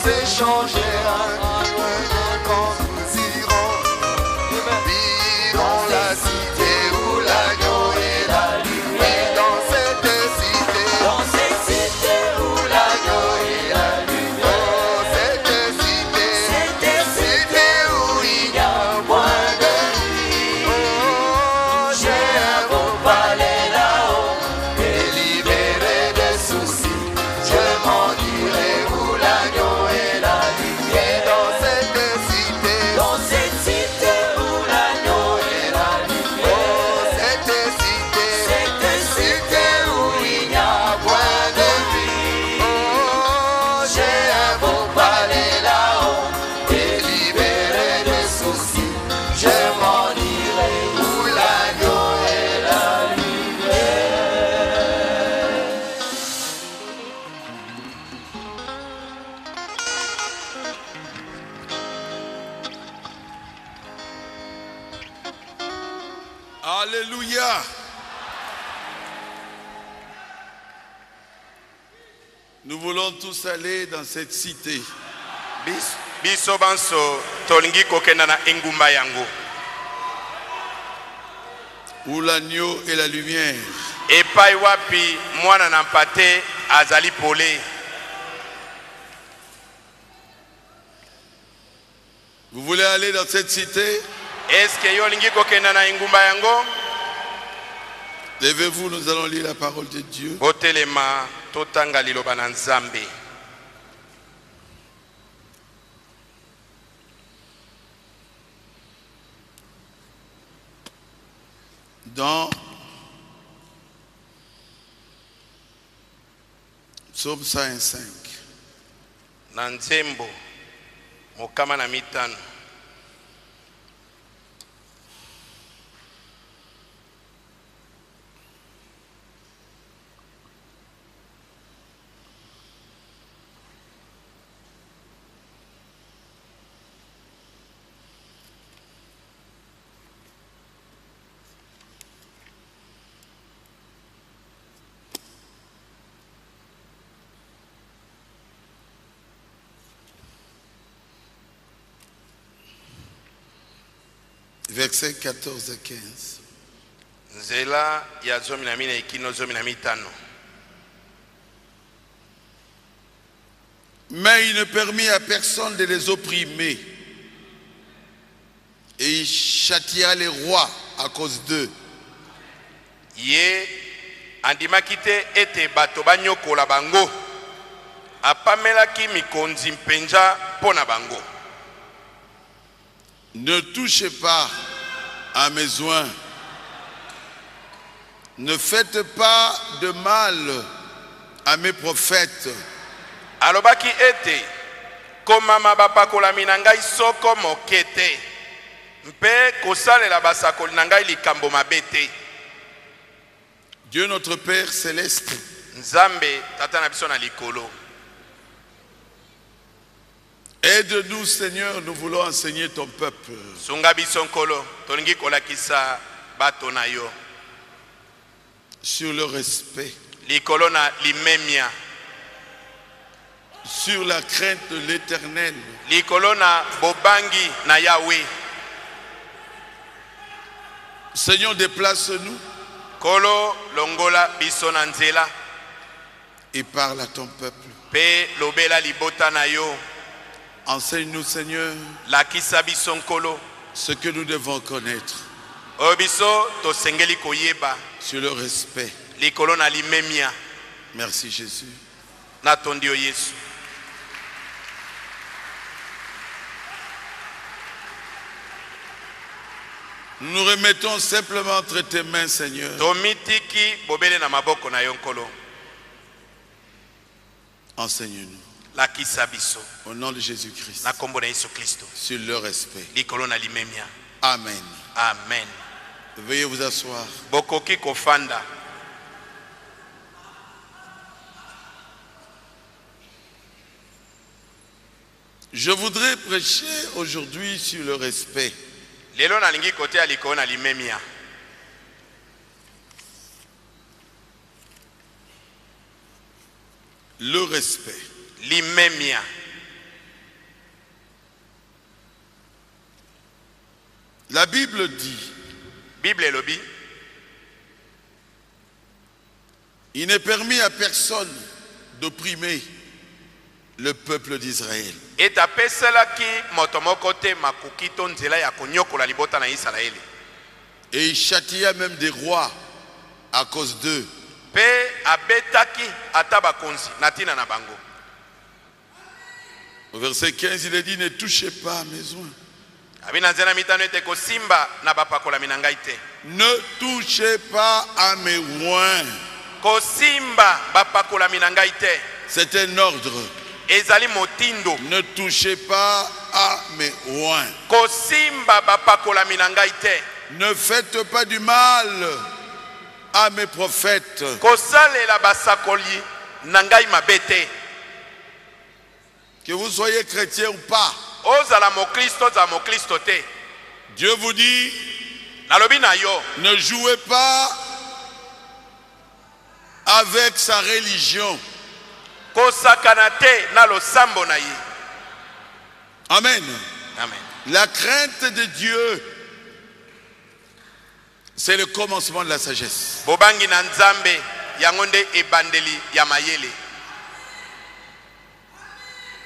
s'échanger quand nous irons. Oui, dans la cité où l'agneau est la lumière. Dans cette cité où l'agneau est la lumière. Cette cité où il y a moins de nuit. Oh, j'ai un beau palais là-haut, délibéré de soucis. Je m'en dirai où l'agneau est la lumière. Dans cette cité où l'agneau est la lumière. Oh, cette cité où il y a point de nuit. Oh, j'ai un beau palais là-haut, délibéré de soucis. Je m'en irai où l'agneau est la lumière. Alléluia. Nous voulons tous aller dans cette cité. Biso banso tolingi kokenda na engumba yango. Où l'agneau est la lumière. Epai wapi mwana na mpate azali pole. Vous voulez aller dans cette cité? Est-ce que yo lingi kokenda na engumba yango? Levez-vous, nous allons lire la parole de Dieu. Botelema totanga liloba na Nzambe. Dans Psaume 105. Na Nzembo mokama na mitano. Versets 14 à 15. Nzela ya zomi na mine ikino zomi na mitano. Mais il ne permit à personne de les opprimer. Et il châtia les rois à cause d'eux. Ye andimaki te ete bato banyokola bango. Apamelaki mikonzi mpenza pona bango. Ne touchez pas à mes oins. Ne faites pas de mal à mes prophètes. Alobaki ete komama bapakolami na ngai soko mokete mpe kosalela basakoli na ngai likambo mabe te. Dieu notre Père céleste, Nzambe tata na biso na likolo, aide-nous Seigneur, nous voulons enseigner ton peuple. sunga biso nkolo tolingi kolakisa bato na yo Sur le respect, likolo na limemia, sur la crainte de l'Éternel. likolo na bobangi na Yahweh. Seigneur, déplace-nous Kolo longola biso na nzela et parle à ton peuple. pe lobela libota na yo. Enseigne-nous Seigneur Lakisa biso nkolo ce que nous devons connaître oyo biso tosengeli koyeba sur le respect. likolo na limemia. Merci Jésus. Natondi yo Yesu. Nous nous remettons simplement entre tes mains Seigneur. Tomitiki bobele na maboko na yo nkolo. Enseigne-nous Lakisa biso au nom de Jésus-Christ na kombo na Yesu Kristo. sur le respect. Likolo na limemia. Amen. Amen. Veuillez vous asseoir. Bokoki kofanda. Je voudrais prêcher aujourd'hui sur le respect. Lelo nalingi kote ya likolo na limemia. Le respect. Limemia. La Bible dit, Bible elobi il n'est permis à personne d'opprimer le peuple d'Israël. etapeselaki moto moko te makoki to nzela ya konyokola libota na Israeli. Et il châtia même des rois à cause d'eux. Pe abetaki ata bakonzi na tina na bango. Au verset 15, il est dit, ne touchez pas à mes oins. Abina nzela mitano ete kosimba na bapakolami na ngai te. Ne touchez pas à mes oins. Kosimba bapakolami na ngai te. C'est un ordre. Ezali motindo. Ne touchez pas à mes oins. Kosimba bapakolami na ngai te. Ne faites pas du mal à mes prophètes. Kosalela basakoli na ngai mabe te. Que vous soyez chrétien ou pas, Ozala mokristo za mokristo te. Dieu vous dit, Nalobi na yo. ne jouez pas avec sa religion. Kosakana te na losambo na ye. Amen. Amen. La crainte de Dieu, c'est le commencement de la sagesse. Bobangi na nzambe yango nde ebandeli ya mayele.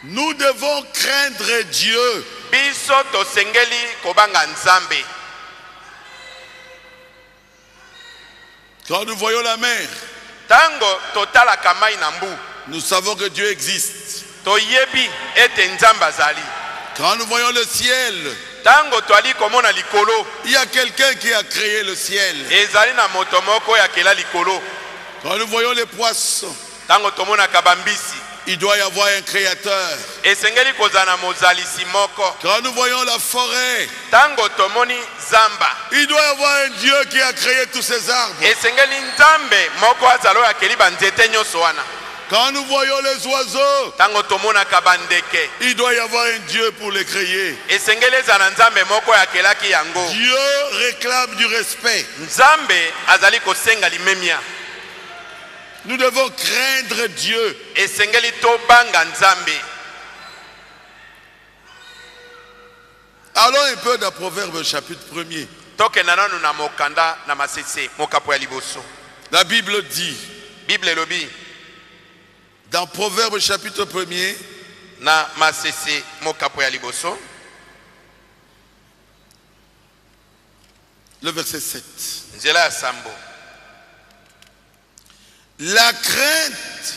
Nous devons craindre Dieu. Biso tosengeli kobanga nzambe. Quand nous voyons la mer, Tango totala kamai na mbu. nous savons que Dieu existe. Toyebi ete nzambe azali. Quand nous voyons le ciel, Tango toali komona likolo. il y a quelqu'un qui a créé le ciel. Ezali na moto moko ya kela likolo. Quand nous voyons les poissons, Tango tomona kabambisi. il doit y avoir un créateur. Esengeli kozana mozalisi moko. Quand nous voyons la forêt, Tango tomoni zamba. il doit y avoir un Dieu qui a créé tous ces arbres. Esengeli nzambe moko azalo ya keli banzete nyonso wana. Quand nous voyons les oiseaux, Tango tomona kabandeke. il doit y avoir un Dieu pour les créer. Esengeli ezana nzambe moko ya kelaki yango. Dieu réclame du respect. Nzambe azali kosenga limemia. Nous devons craindre Dieu. Esengeli tobanga nzambe. Allons un peu dans Proverbe chapitre 1er. Tokenda nanu na mokanda na masese mokapo ya liboso. La Bible dit, Bible elobi dans Proverbe chapitre 1er, na masese mokapo ya liboso. le verset 7. Nzela ya sambo. La crainte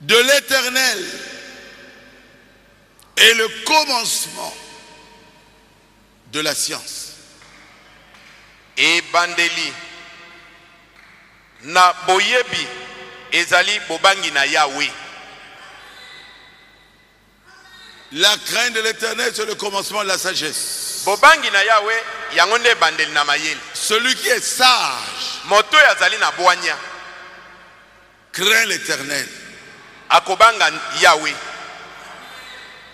de l'Éternel est le commencement de la science. E bandeli na boyebi ezali bobangi na Yahweh. La crainte de l'Éternel, c'est le commencement de la sagesse. Bobangi na Yahweh yango nde bandeli na mayele. Celui qui est sage Moto yazali na bwanya craint l'Éternel. akobanga Yahweh.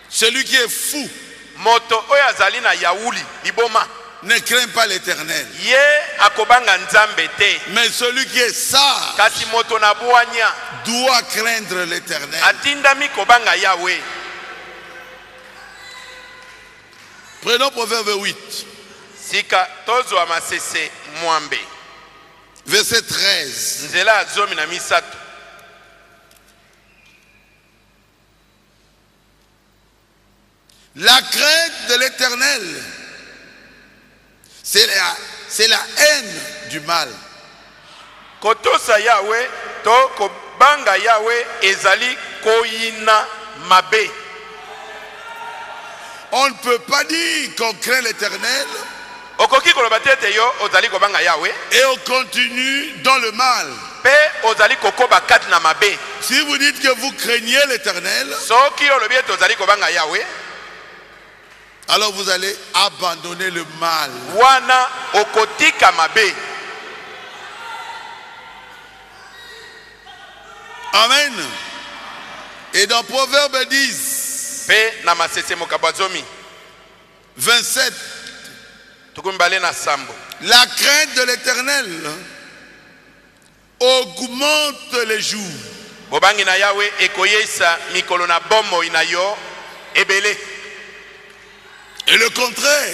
Celui qui est fou Moto oyo azali na yauli liboma ne craint pas l'Éternel. ye akobanga nzambe te. Mais celui qui est sage Kasi moto na bwanya doit craindre l'Éternel. atindami kobanga Yahweh. Prenons Proverbe 8, Sika tozwa masese mwambe. verset 13. Nzela ya zomi na misato. La crainte de l'Éternel, c'est la haine du mal. Kotosa Yahweh to kobanga Yahweh ezali koyina mabe. On ne peut pas dire qu'on craint l'Éternel Okoki koloba te ete yo ozali kobanga Yahweh et on continue dans le mal. pe ozali kokoba kati na mabe. Si vous dites que vous craignez l'Éternel, Soki olobi ete ozali kobanga Yahweh, alors vous allez abandonner le mal. wana okotika mabe. Amen. Et dans Proverbe 10, Pe na masese mokabwa zomi 27, tukumbale na sambo. la crainte de l'Éternel augmente les jours. Bobangi na Yahweh ekoyeisa mikolo na bomo ina yo ebele. Et le contraire.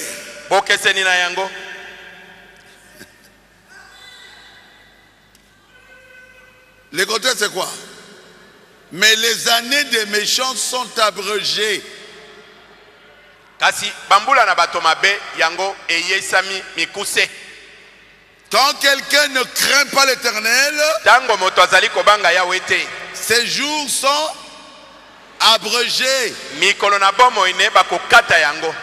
bokeseni na yango. Le contraire, c'est quoi? Mais les années des méchants sont abrégées. Kasi bambula na bato mabe yango eyesami mikuse. Quand quelqu'un ne craint pas l'Éternel, Tango moto azali kobanga Yawe te, ces jours sont abrégés. mikolo na bomo ine bakokata yango.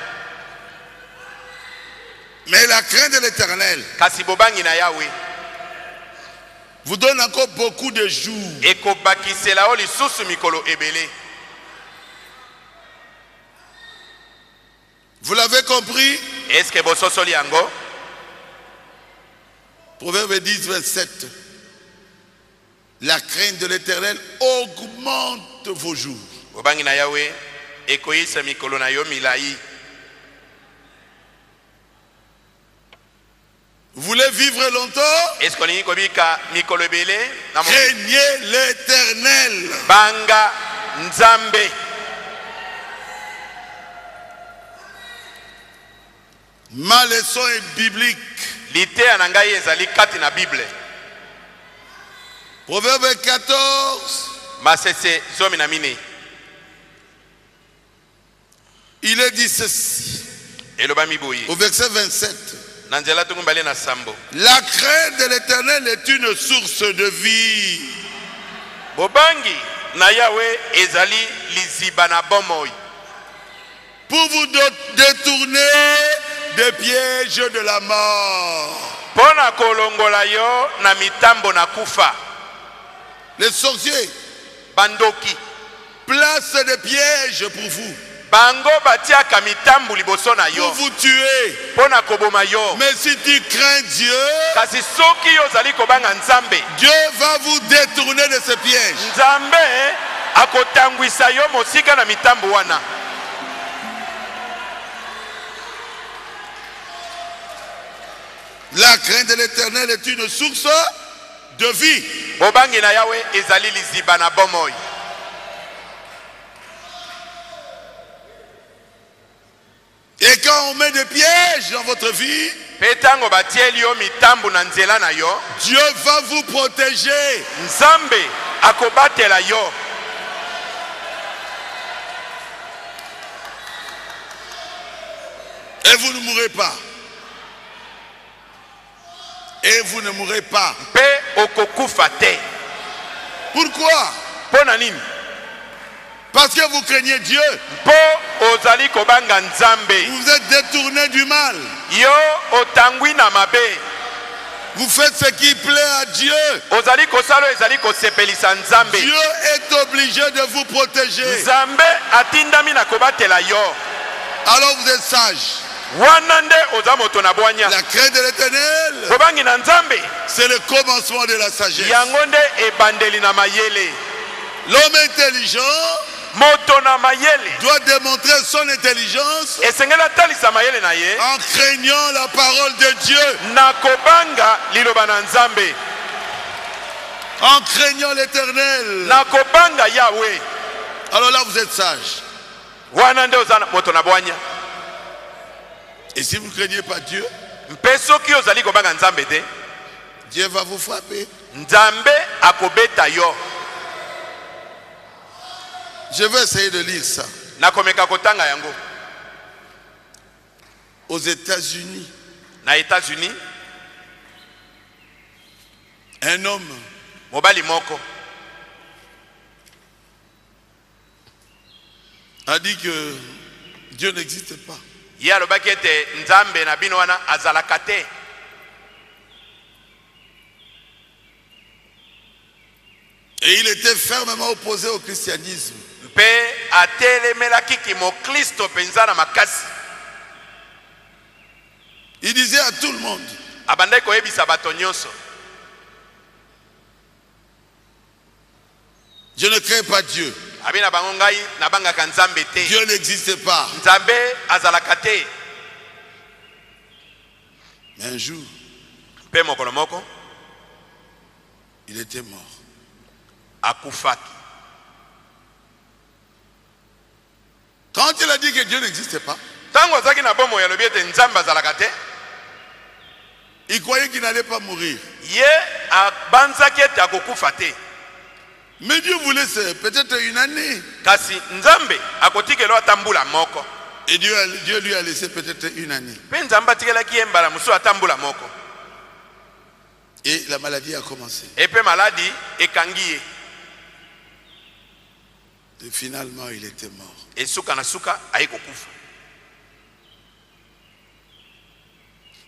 Mais la crainte de l'Éternel Kasi bobangi na Yawe vous donne encore beaucoup de jours. ekobakisela o lisusu mikolo ebele. Vous l'avez compris? Est-ce que bososoli yango? Proverbe 10, 27. La crainte de l'Éternel augmente vos jours. Bobangi na Yawe ekoyisa mikolo na yo milai. Vous voulez vivre longtemps? Est-ce qu'on y kobika mikolo ebele? Craignez l'Éternel. Banga Nzambe. Ma leçon est biblique. Lite anangai ezali kati na Bible. Proverbe 14. Masese zomi na mine. Il est dit ceci. Eloba miboyi. Au verset 27. Nanzela tungumbale na sambo. La crainte de l'Éternel est une source de vie. Bobangi na Yawe ezali liziba na bomoi. Pour vous détourner des pièges de la mort. Pona kolongola yo na mitambo na kufa. Les sorciers Bandoki. placent des pièges pour vous. Bango batiaka mitambu liboso na yo. Pour vous tuer. Pona koboma yo. Mais si tu crains Dieu, Kasi soki yo zali kobanga Nzambe, Dieu va vous détourner de ces pièges. Nzambe akotangwisa yo mosika na mitambu wana. La crainte de l'Éternel est une source de vie. Bobangi na Yawe ezali liziba na bomoi. Et quand on met des pièges dans votre vie, Petango batieli yo mitambu na nzela na yo, Dieu va vous protéger. Nzambe akobatela yo. Et vous ne mourrez pas. Et vous ne mourrez pas. Pe okokufa te. Pourquoi? Pona nini? Parce que vous craignez Dieu. Po ozali kobanga Nzambe. Vous vous êtes détourné du mal. Yo otangwi na mabe. Vous faites ce qui plaît à Dieu. Ozali kosalo ezali kosepelisa Nzambe. Dieu est obligé de vous protéger. Nzambe atindami na kobatela yo. Alors vous êtes sage. Wana nde oza moto na bwanya. La crainte de l'Éternel, Bobangi na Nzambe c'est le commencement de la sagesse. yango nde ebandeli na mayele. L'homme intelligent Moto na mayele doit démontrer son intelligence esengeli atalisa mayele na ye en craignant la parole de Dieu. na kobanga liloba na Nzambe, En craignant l'Éternel. na kobanga Yawe. Alors là, vous êtes sage. Wana nde oza moto na bwanya. Et si vous ne craignez pas Dieu, Mpe soki ozali kobanga Nzambe te, Dieu va vous frapper. Nzambe akobeta yo. Je vais essayer de lire ça. Nakomeka kotanga yango. Aux États-Unis, Na États-Unis, un homme mobali moko a dit que Dieu n'existe pas. ye alobaki ete Nzambe na bino wana azalaka te. Et il était fermement opposé au christianisme. Mpe atelemelaki kimokristo penza na makasi. Il disait à tout le monde, Abandaki koyebisa bato nyonso, je ne crains pas Dieu. abi na bango ngai nabangaka Nzambe te. Dieu n'existe pas. Nzambe azalaka te. Mais un jour, Mpe mokolo moko il était mort. akufaki. Quand il a dit que Dieu n'existe pas, Tango ntango azalaki na bomoi alobi ete nzambe azalaka te. Il croyait qu'il n'allait pas mourir. Ye abanzaki ete akokufa te. Mais Dieu voulait peut-être une année. Kasi nzambe akotikela ata mbula moko. Et Dieu lui a laissé peut-être une année. Pe nzambe atikelaki ye mbala mosusu ata mbula moko. Et la maladie a commencé. Et pe maladi ekangi ye. Et finalement, il était mort. Et suka na suka aikokufa.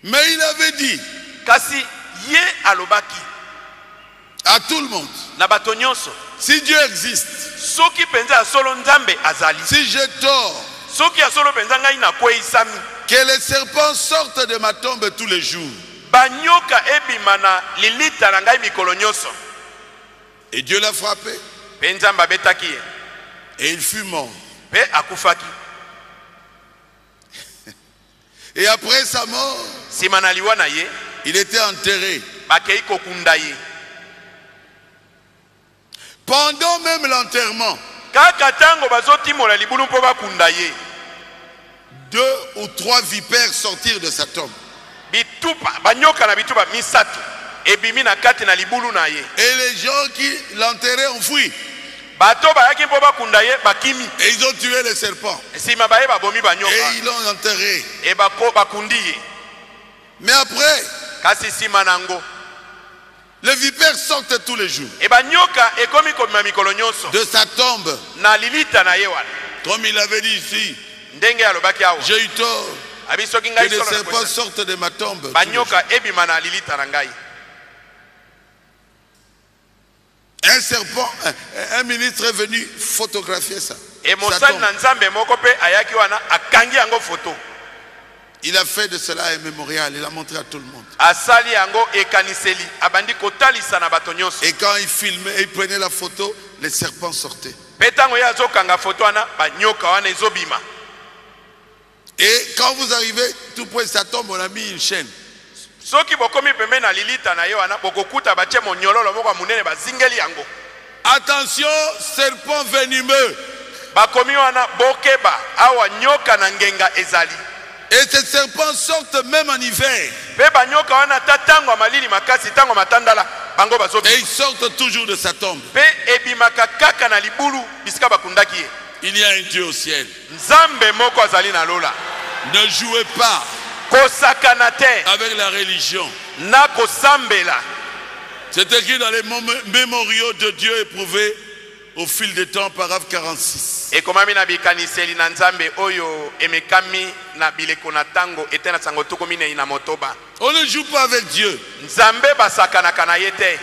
Mais il avait dit Kasi ye alobaki à tout le monde, na bato nyonso, si Dieu existe, soki penza solo nzambe azali, si j'ai tort, soki solo penza ngai na kweisami, que les serpents sortent de ma tombe tous les jours. banyoka ebimana lilita na ngai mikolo nyonso. Et Dieu l'a frappé. Pe nzambe abetaki ye. Et il fut mort. Pe akufaki. Et après sa mort, Sima na liwa na ye, il était enterré. bakei kokunda ye. Pendant même l'enterrement, Kaka tango bazotimola libulu mpo bakunda ye, 2 ou 3 vipères sortirent de sa tombe. bitupa banyoka na bitupa misatu ebimi na kati na libulu na ye. Et les gens qui l'enterraient ont fui. Bato bayaki mpo bakunda ye bakimi. Et ils ont tué les serpents. Sima baye babomi banyoka. Et ils l'ont enterré. E bakundi ye. Mais après, Kasi sima nango, les vipères sortent tous les jours e banyoka ekomi komima mikolo nyonso de sa tombe. na lilita na ye wana. Comme il avait dit ici, Ndenge alobaki awa. j'ai eu tort Abi soki que ngai les solo na serpents kwesa. sortent de ma tombe. Banyoka ebima na lilita na ngai. Un serpent, un ministre est venu photographier ça. E Sa mosali tombe. na nzambe moko pe ayaki wana akangi yango foto. Il a fait de cela un mémorial, il a montré à tout le monde. Asali yango ekaniseli abandi kotalisa na bato nyonso. Et quand il filmait, il prenait la photo, les serpents sortaient. Pe tango ye azokanga foto wana banyoka wana ezobima. Et quand vous arrivez tout près de sa tombe, on a mis une chaîne. Soki bokomi pembe na lilita na ye wana bokokuta batie monyololo moko munene bazingeli yango. Attention, serpent venimeux. Bakomi wana bokeba awa nyoka na ngenga ezali. Et ces serpents sortent même en hiver. Pe banyoka wana ta tango malili makasi tango matandala bango Et bazobi. ils sortent toujours de sa tombe. Pe ebimaka kaka na libulu bisika bakundaki ye. Il y a un Dieu au ciel. Nzambe moko azali na lola. Ne jouez pas Kosakana te avec la religion. na kosambela. C'est écrit dans les mémoriaux de Dieu éprouvés au fil des temps, paragraphe 46. Ekomami na bikaniseli na nzambe oyo emekami na bileko na tango etena sango tukomi na ina motoba. On ne joue pas avec Dieu. Nzambe basakana kana yete.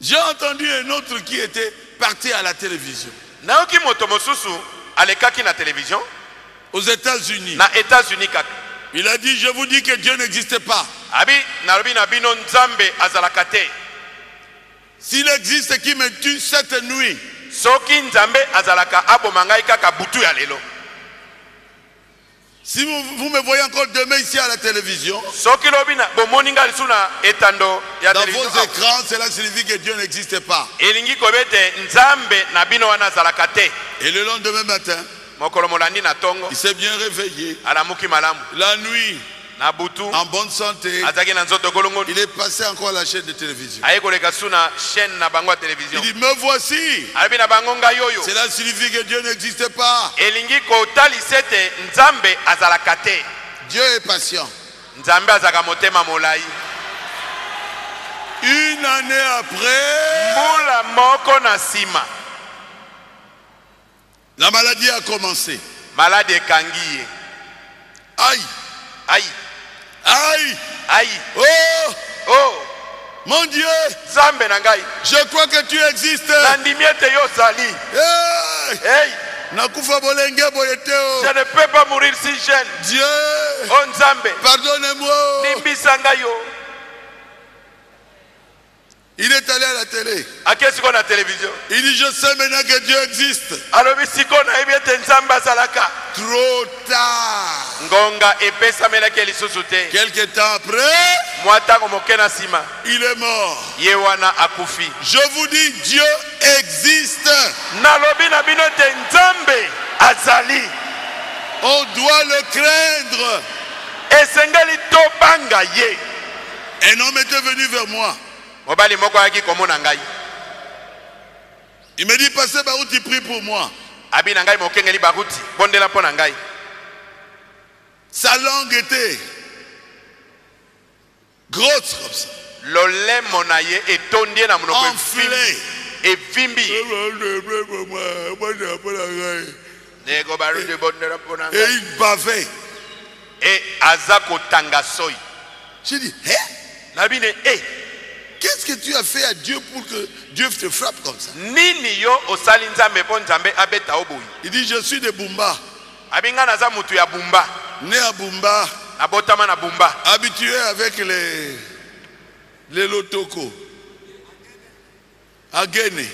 J'ai entendu un autre qui était parti à la télévision Naoki moto mosusu alekaki na télévision aux États-Unis. na États-Unis kaka. Il a dit, je vous dis que Dieu n'existe pas. Abi nalobi na bino nzambe azalaka te. S'il existe, qui me tue cette nuit. Soki nzambe azalaka aboma ngai kaka butu ya lelo. Si vous me voyez encore demain ici à la télévision, Soki lobi na bomoni ngai lisu na etando ya dans télévision. vos écrans, cela signifie que Dieu n'existe pas. Elingi kobete nzambe na bino wana azalaka te. Et le lendemain matin, Mokolo molandi na tongo il s'est bien réveillé. alamuki malamu. La nuit, Na butu en bonne santé, azaki na nzoto golongo. il est passé encore à la chaîne de télévision. Aye koleka suna chaîne na bango ya télévision. Il dit, me voici. Abi na bango ngai yoyo. Cela signifie que Dieu n'existe pas. Elingi kotalisa ete nzambe azalaka te. Dieu est patient. Nzambe azaka motema molai. Une année après, Mbula moko na sima la maladie a commencé. maladi ekangi ye. Aïe, Ayi aïe, ayi oh, oh mon Dieu, nzambe na ngai je crois que tu existes. nandimi ete yo ozali. Hey, Hey, nakufa bolenge boyeteo. je ne peux pas mourir si jeune. Dieu, Oh nzambe pardonne-moi. limbisa ngai yo. Il est est allé à la télé. Ake siko na télévision. Il dit, je sais maintenant que Dieu existe. Alobi siko na yebi ete nzambe azalaka. Trop tard. Ngonga epesamelaki lisusu te. Quelque temps après, Mwa ntango moke na nsima il est mort. ye wana akufi. Je vous dis, Dieu existe. Nalobi na bino ete nzambe azali. On doit le craindre. Esengeli tobanga ye. Un homme était venu vers moi. Mobali moko ayaki komona ngai. Il me dit, Pasteur Barouti, prie pour moi. Abi na ngai mokengeli baruti bondela mpo na ngai. Sa langue était grosse comme ça. Lolemo na ye etondie na monoko Enflé. evimbi. Nego baruti bondela mpo na Et ngai. il bavait. E aza kotanga soi. J'ai dit, hé, Nabine qu'est-ce que tu as fait à Dieu pour que Dieu te frappe comme ça? nini yo osali nzambe po nzambe abeta oboyi. Il dit, je suis de Bumba, Abinga naza mutu ya Bumba. né à Bumba, Nabotama na Bumba. habitué avec les lotoko. À Guinée.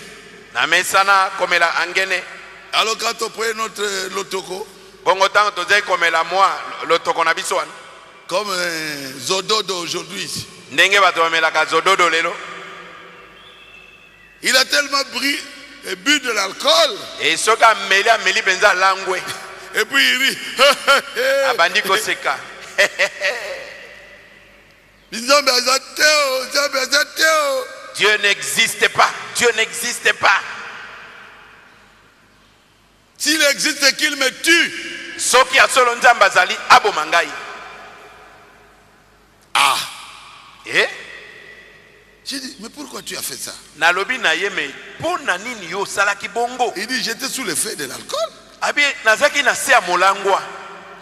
Na mesana komela angene. Alors quand on prenait notre lotoko, Bongo tango tozai komela mwa lotoko na biso wana. comme Zododo aujourd'hui ici, Ndenge bato bamelaka zododo lelo. il a tellement bu de l'alcool, E soki ameli penza langwe. et puis il rit. Abandi koseka. Nzambe azateo, Nzambe azateo. Dieu n'existe pas. Dieu n'existe pas. S'il existe, qu'il me tue. Soki asolo nzambe azali aboma ngai. Ah, Eh? j'ai dit, mais pourquoi tu as fait ça? Nalobi na ye me pona nini yo salaki bongo. Il dit, j'étais sous l'effet de l'alcool. Abi nazaki na se ya molangwa.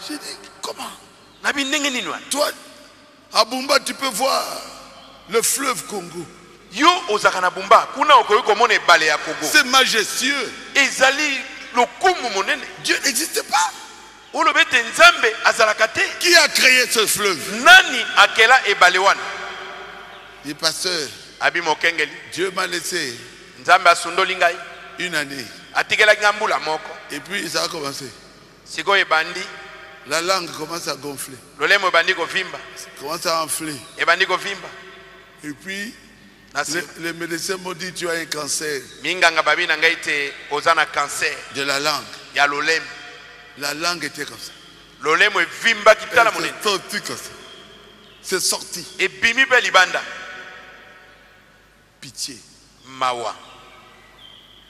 J'ai dit, comment? Nabi ndenge nini wana? Toi, à Bumba, tu peux voir le fleuve Congo. Yo ozaka na Bumba kuna okoyi komona ebale ya Kongo. C'est majestueux. Ezali lokumu monene. Dieu n'existe pas. Olobi ete nzambe azalaka te. Qui a créé ce fleuve? Nani akela ebale wana? Il dit, pasteur, Abi mokengeli. Dieu m'a laissé Nzambe asundoli ngai. une année. Atikelaki nga mbula moko. Et puis ça a commencé. Sikoyo ebandi. La langue commence à gonfler. Lolemo ebandi kovimba. Commence à enfler. Ebandi kovimba. Et puis, Nasi. les médecins m'ont dit, tu as un cancer Minganga babi na ngai te oza na cancer de la langue. ya lolemo. La langue était comme ça. Lolemo evimba kitala Elle monene. s'est sortie comme ça. C'est sorti. Ebimi pe libanda. Pitié. Mawa.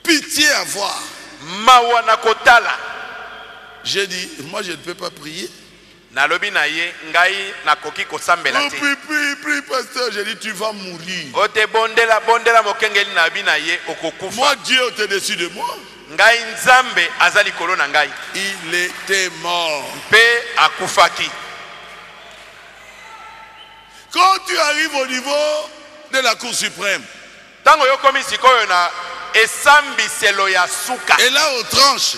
Pitié à voir. Mawa na kotala. J'ai dit, moi je ne peux pas prier. Nalobi na ye ngai nakoki kosambela Oh, te. prie, pasteur. J'ai dit, tu vas mourir. Ote bondela mokengeli na bi na ye okokufa. Moi, Dieu était dessus de moi. Ngai nzambe azali kolo na ngai. Il était mort. Pe akufaki. Quand tu arrives au niveau de la Cour suprême, Tango yo komi sikoyo na esambiselo ya suka. et là on tranche,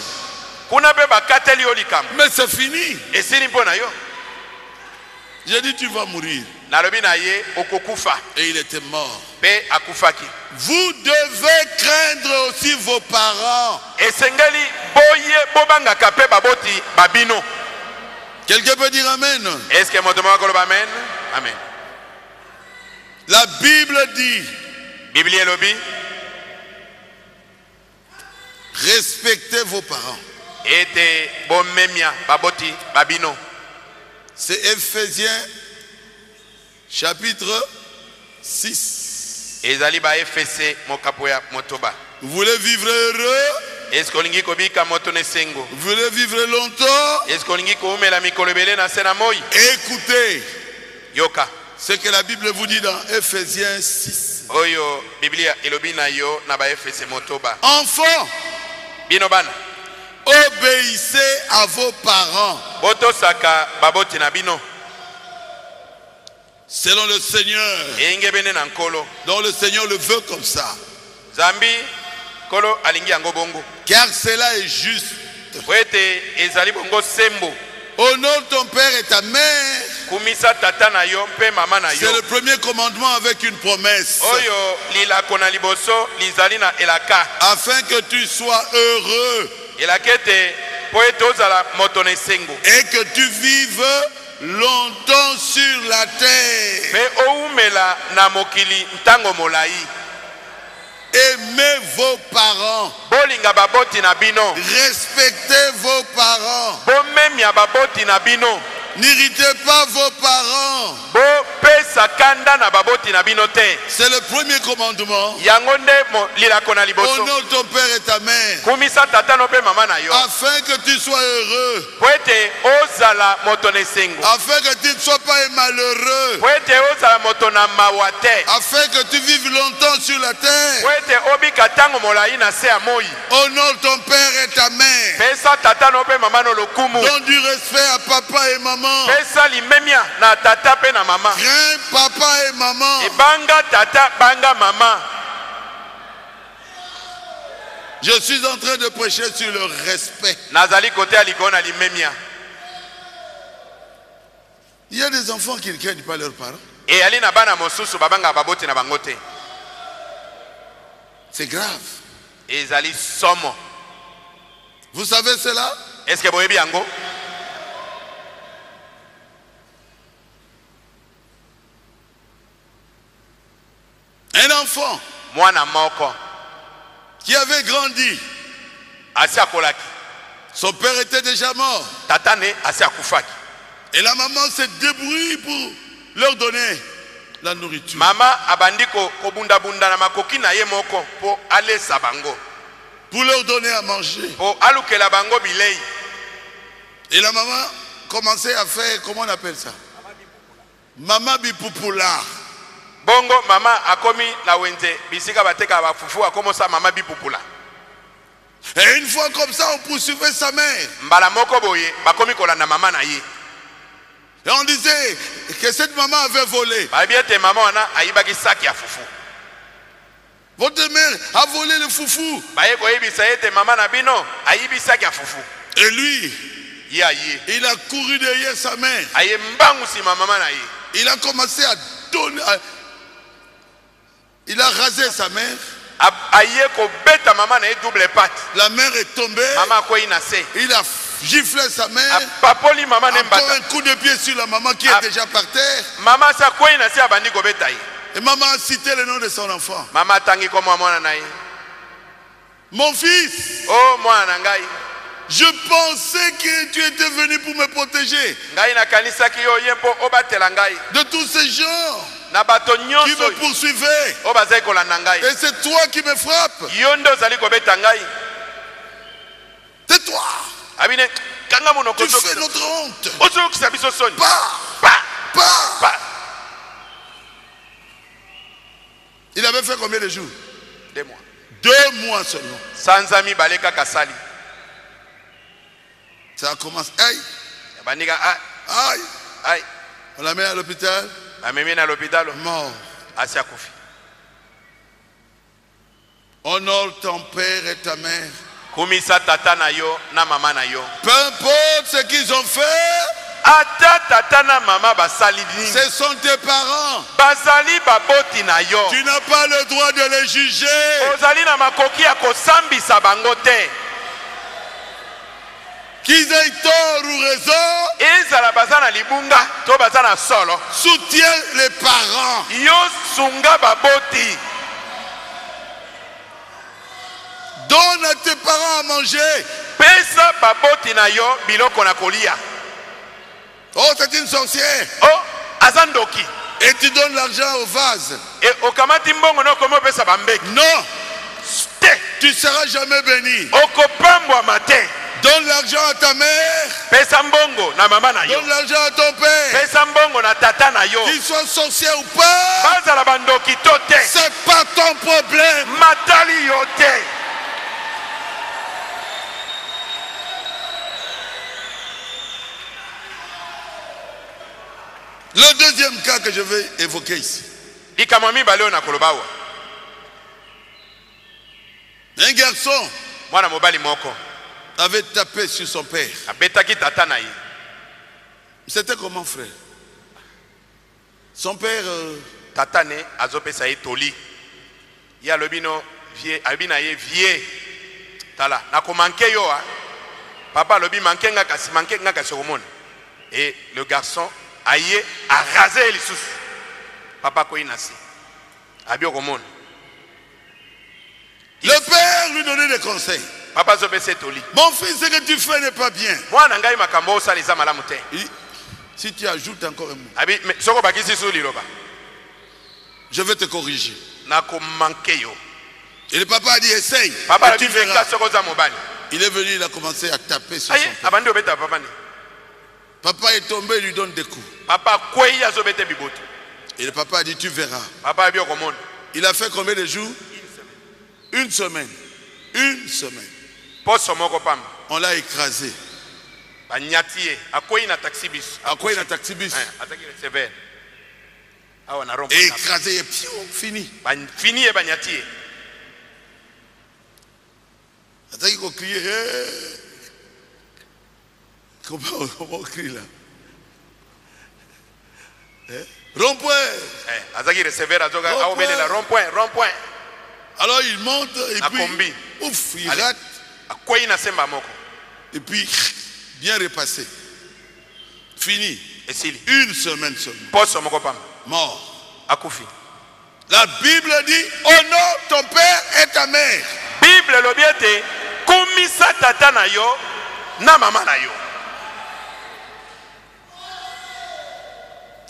Kuna pe bakateli yo likambo. mais c'est fini. Esili mpo na yo. J'ai dit, tu vas mourir. Nalobi na ye okokufa. Et il était mort. Pe akufaki. Vous devez craindre aussi vos parents. Esengeli boye bobangaka pe baboti babino. Quelqu'un peut dire Amen. Est-ce que moto moko koloba amen? Amen. La Bible dit, Biblia elobi respectez vos parents. ete bomemia baboti babino. C'est Ephésiens chapitre 6. Ezali ba efese mokapo ya motoba. Vous voulez vivre heureux? Est-ce que olingi kobika moto ne sengo? Vous voulez vivre longtemps? Est-ce que olingi koumela mikolo ebele na se na moi? Écoutez Yoka. ce que la Bible vous dit dans Ephésiens 6. Oyo Biblia elobi na yo na ba efese motoba. Enfants, Bino bana. obéissez à vos parents Boto saka baboti na bino. selon le Seigneur, Enge bene na nkolo. dont le Seigneur le veut comme ça. Zambi kolo alingi yango bongo. Car cela est juste. Wete ezali bongo sembo. Honore ton père et ta mère kumisa tata na yo mpe mama na C'est yo le premier commandement avec une promesse. oyo lilako na liboso lizali na elaka Afin que tu sois heureux elaka ete po ete ozala moto na esengo et que tu vives longtemps sur la terre. mpe oumela na mokili ntango molai Aimez vos parents. bolinga baboti na bino Respectez vos parents. bomemia baboti na bino N'irritez pas vos parents. bopesa kanda na baboti na bino te C'est le premier commandement. yango nde lilako na liboso Honore ton père et ta mère. kumisa tata no mpe mama na yo Afin que tu sois heureux. po ete ozala moto na esengo Afin que tu ne sois pas malheureux. po ete ozala moto na mawa te Afin que tu vives longtemps sur la po terre. ete obika ntango molai na se ya moi Honore ton père et ta mère. pesa tata no mpe mama no lokumu Donne du respect à papa et maman. pesa limemia na tata mpe na mama Crains papa et maman. ebanga tata banga mama Je suis en train de prêcher sur le respect. nazali kote ya likolo na limemia Il y a des enfants qui ne craignent pas leurs parents. eyali na bana mosusu babanga baboti na bango te C'est grave. ezali somo Vous savez cela? est-ce que boyebi yango Un enfant mwana moko qui avait grandi, asi akolaki son père était déjà mort. tata ne asi akufaki Et la maman s'est débrouillée pour leur donner la nourriture. mama abandi kobundabunda na makoki na ye moko mpo alesa bango Pour leur donner à manger. mpo alukela bango bilei Et la maman commençait à faire, comment on appelle ça? Mama bipupula. bongo mama akomi na wenze bisika bateka bafufu akomosa mama bipupula Et une fois comme ça, on poursuivait sa mère. mbala moko boye bakomi kolanda mama na ye Et on disait que cette maman avait volé. bayebi ete mama wana ayibaki saki ya fufu Votre mère a volé le foufou. baye koyebisa ete mama na bino ayibi saki ya fufu Et lui, ye aye il a couru derrière sa mère. aye mbangu nsima mama na ye Il a commencé à donner. Il a rasé sa mère. aye kobeta mama na ye double pate La mère est tombée. mama akwei na se Il a giflé sa mère. apapoli mama ne Encore mbata un coup de pied sur la maman qui est déjà par terre. mama asi akwei na se abandi kobeta ye Et maman a cité le nom de son enfant. mama atangi komwa mwana na ye Mon fils, o mwana na ngai je pensais que tu étais venu pour me protéger ngai nakanisaki yo ye mpo obatela ngai de tous ces gens na bato qui nyonso me poursuivaient. oyo bazali kolanda ngai Et c'est toi qui me frappes. yo nde ozali kobeta ngai C'est toi. abine kanga monoko Tu fais notre honte. ozokisa biso soni Pars, Pa, pars. pa. Il avait fait combien de jours? 2 mois 2 mois seulement. sanza mibale kaka sali Ça commence. Aïe, bandika aïe. ai On la met à l'hôpital. bamemi na lopitalo Mort. asi akufi Honore ton père et ta mère. kumisa tata na yo na mama na yo Peu importe ce qu'ils ont fait, ata tata na mama basali nini ce sont tes parents. bazali baboti na yo Tu n'as pas le droit de les juger. ozali na makoki ya kosambisa bango te Qu'ils aient tort ou raison, ezala baza na libunga to baza na solo soutiens les parents. yo sunga baboti Donne à tes parents à manger. pesa baboti na yo biloko na kolia Oh, c'est une sorcière. o aza ndoki Et tu donnes l'argent au vase. e okamati mbongo na okomi opesa bambeki Non, te tu ne seras jamais béni. okopambwama te Donne l'argent à ta mère. pesa mbongo na mama na yo Donne l'argent à ton père. pesa mbongo na tata na yo Qu'ils soient sorciers ou pas, bazala bandoki to te c'est pas ton problème. matali yo te Le deuxième cas que je vais évoquer ici. likambo mibale oyo na koloba awa Un garçon mwana mobali moko avait tapé sur son père. abetaki tata na ye C'était comment, frère? Son père, tatane azopesa ye toli ya lobino vie abina ye vie tala na ko manquer yo papa lobi manquer nga kasi omona et le garçon aye a rasé les sous papa ko inasi abi okomona le père lui donnait des conseils. papa zopesa toli Mon fils, ce que tu fais n'est pas bien. mwana ngai makambo osalisa malamu te Si tu ajoutes encore un mot, abi soko bakisi suli loba je vais te corriger. na ko manquer yo. Et le papa a dit, essaye. Papa Et tu verras. Il est venu, il a commencé à taper sur son père. Papa est tombé, il lui donne des coups. Et le papa a dit, tu verras. Il a fait combien de jours? Une semaine. Une semaine. On l'a écrasé. À quoi il a taxi bus? Et écrasé, et puis fini. Fini et bagnati. Attends, il faut crier. Comment on crie là? Rond-point. Rond-point. Alors il monte et puis ouf, il rate. Et puis bien repassé. Fini. Une semaine seulement. Mort. La Bible dit honore ton père et ta mère. Bible lobiete kumisa tata na yo na mama na yo.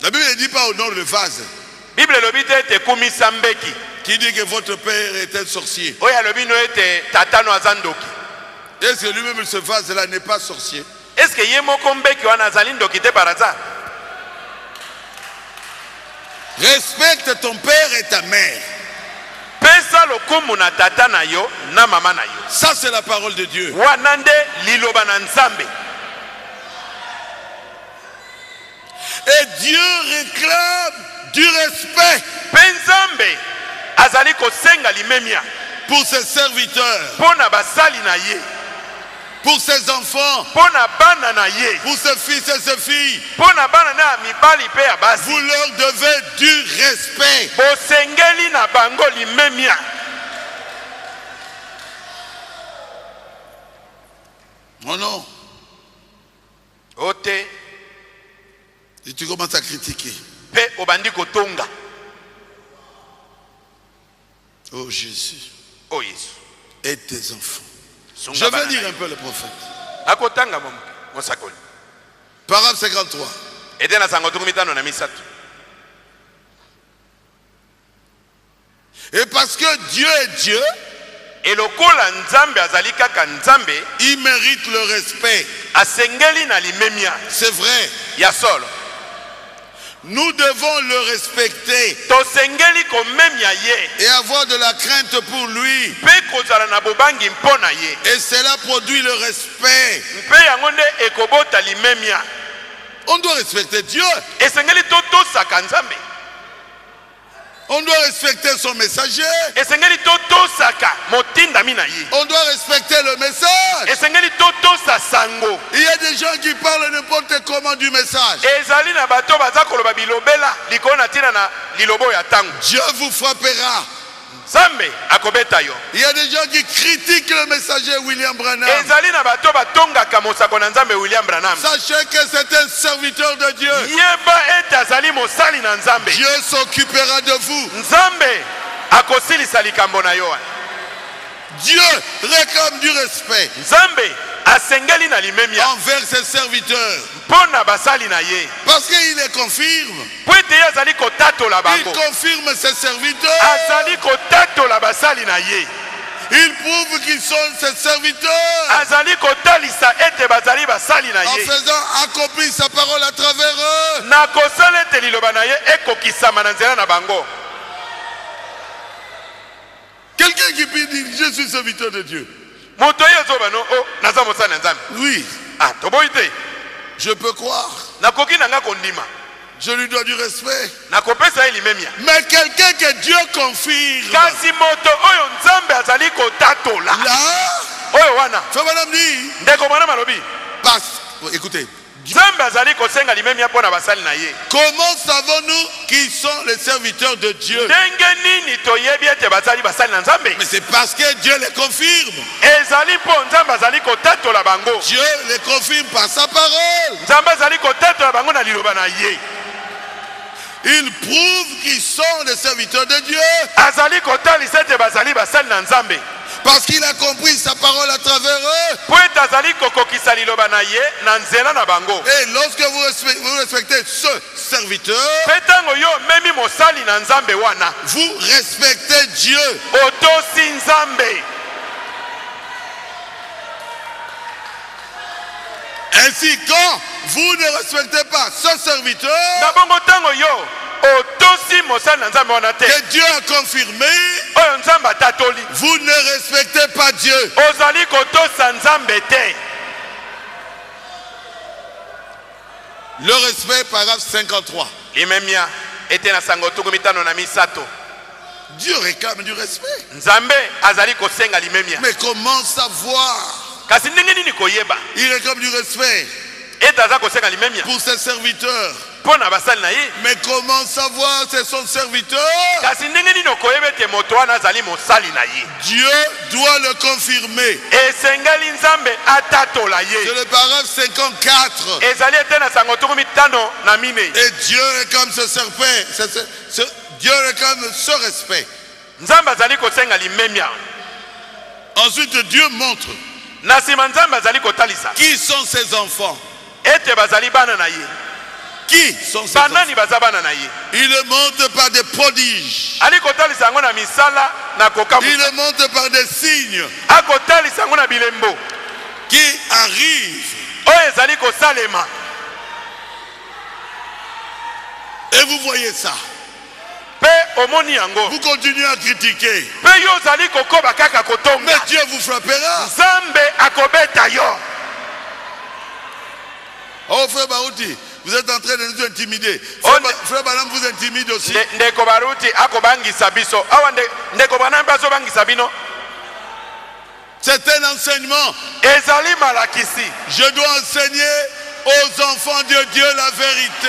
La Bible ne dit pas honore le vase. Bible lobiete te kumisa mbeki. Qui dit que votre père est un sorcier? Oya lobino ete tata no azandoki. Est-ce que lui-même ce vase là n'est pas sorcier? Est-ce que yemo kombeki wana azali te par hasard? Respecte ton père et ta mère. Pesa lokumu na tata na yo na mama na yo. Ça c'est la parole de Dieu. Wanande liloba na nzambe. Et Dieu réclame du respect. Penzambe azali kosenga limemia pour ses serviteurs. Pona basali na ye. Pour ses enfants, pour ses fils et ses filles, vous leur devez du respect. Oh non. Et tu commences à critiquer. Oh Jésus. Oh Jésus. Aide tes enfants. Je vais lire un peu le prophète. Parole 53. Et parce que Dieu est Dieu, il mérite le respect. C'est vrai. Nous devons le respecter et avoir de la crainte pour lui. Et cela produit le respect. On doit respecter Dieu. On doit respecter son messager. On doit respecter le message. Il y a des gens qui parlent n'importe comment du message. Dieu vous frappera. Il y a des gens qui critiquent le messager William Branham. Sachez que c'est un serviteur de Dieu. Dieu s'occupera de vous. Dieu réclame du respect envers ses serviteurs. Parce qu'il les confirme. Il confirme ses serviteurs. Il prouve qu'ils sont ses serviteurs. En faisant accomplir sa parole à travers eux. Quelqu'un qui peut dire je suis serviteur de Dieu. Oui. Je peux croire. Je lui dois du respect. Mais quelqu'un que Dieu confirme. Là, fais madame dire. Écoutez, Comment savons-nous qui sont les serviteurs de Dieu? Mais c'est parce que Dieu les confirme. Dieu les confirme par sa parole. Il prouve qu'ils sont les serviteurs de Dieu. Parce qu'il a compris sa parole à travers eux. Et lorsque vous respectez ce serviteur, vous respectez Dieu. Ainsi, quand vous ne respectez pas ce serviteur que Dieu a confirmé, vous ne respectez pas Dieu. Le respect, paragraphe 53. Dieu réclame du respect. Mais comment savoir? Il réclame du respect pour ses serviteurs. Mais comment savoir c'est son serviteur? Dieu doit le confirmer. C'est le paragraphe 54. Et Dieu réclame ce serpent. Dieu réclame ce respect. Ensuite Dieu montre qui sont ses enfants. Qui sont ses enfants? Il le montre par des prodiges. Il le montre par des signes qui arrivent. Et vous voyez ça. Vous continuez à critiquer. Mais Dieu vous frappera. Oh frère Barouti, vous êtes en train de nous intimider. Frère Balam vous intimide aussi. C'est un enseignement. Je dois enseigner aux enfants de Dieu la vérité.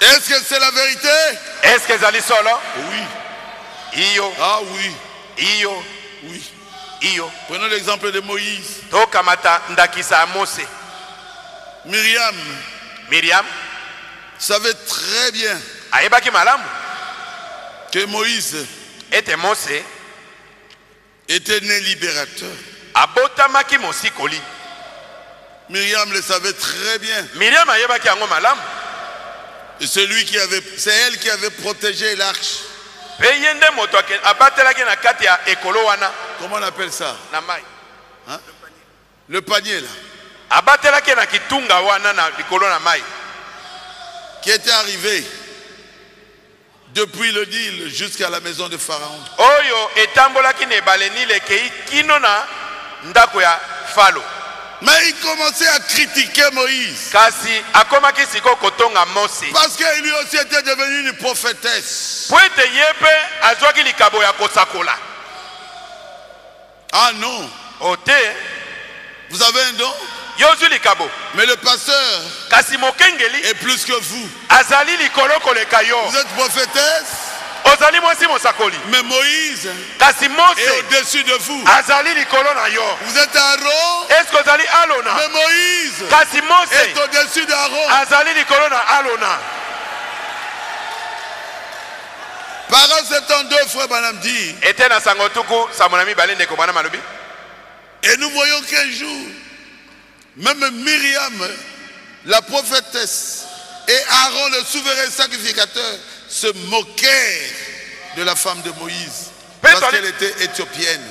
Est-ce que c'est la vérité? Est-ce que c'est solo? Oui. Iyo. Ah oui. Iyo. Oui. Iyo. Prenons l'exemple de Moïse. Tokamata ndakisa Mose. Myriam savait très bien que Moïse était Mose était né libérateur. Abotamaki mosikoli. Myriam le savait très bien. Myriam ayebaki yango malamu. Et c'est elle qui avait protégé l'arche. Comment on appelle ça? Hein? Le panier là. Qui était arrivé depuis le Nil jusqu'à la maison de Pharaon. Mais il commençait à critiquer Moïse. Parce qu'il lui aussi était devenu une prophétesse. Ah non. Vous avez un don? Mais le pasteur est plus que vous. Vous êtes prophétesse. Mais Moïse est au-dessus de vous. Vous êtes Aaron. Mais Moïse est au-dessus d'Aaron. Parole 72, frère Banam dit. Et nous voyons qu'un jour, même Myriam, la prophétesse, et Aaron, le souverain sacrificateur, se moquèrent de la femme de Moïse parce qu'elle était éthiopienne.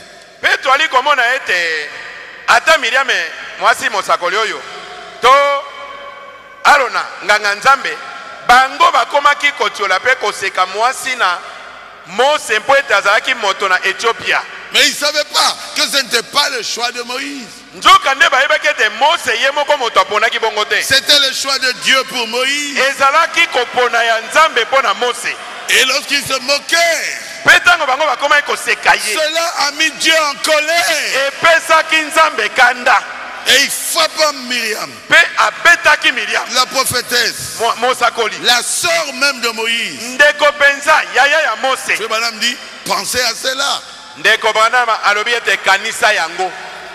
bango bakomaki kotiola pe koseka mwasi na Mose mpo ete azalaki moto na Ethiopia. Mais il ne savait pas que ce n'était pas le choix de Moïse. C'était le choix de Dieu pour Moïse. Et lorsqu'ils se moquèrent Cela a mis Dieu en colère. Et il frappa Myriam, la prophétesse, la sœur même de Moïse. Frère Branham dit, pensez à cela.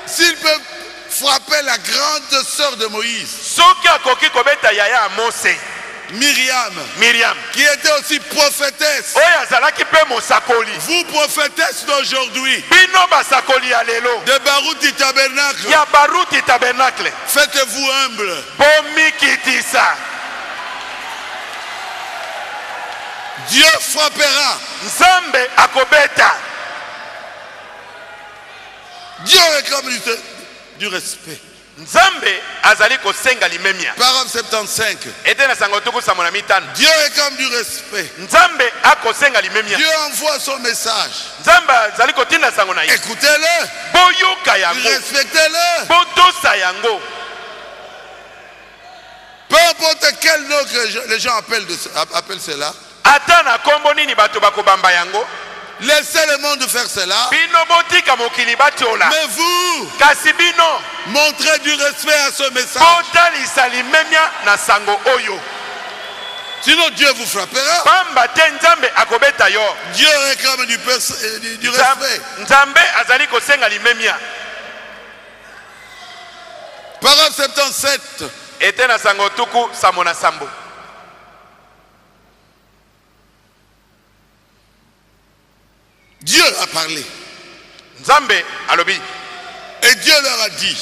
S'il peut frapper la grande sœur de Moïse, Myriam, qui était aussi prophétesse, vous prophétesse d'aujourd'hui, de Baruti Tabernacle, faites-vous humble. Dieu frappera. Dieu réclame du respect. Parole 75. Dieu réclame du respect. Dieu envoie son message. Écoutez-le. Respectez-le. Peu importe quel nom que les gens appellent cela. Laissez le monde faire cela. Mais vous, montrez du respect à ce message. Sinon Dieu vous frappera. Dieu réclame du respect. Parole 77. Dieu a parlé. Et Dieu leur a dit,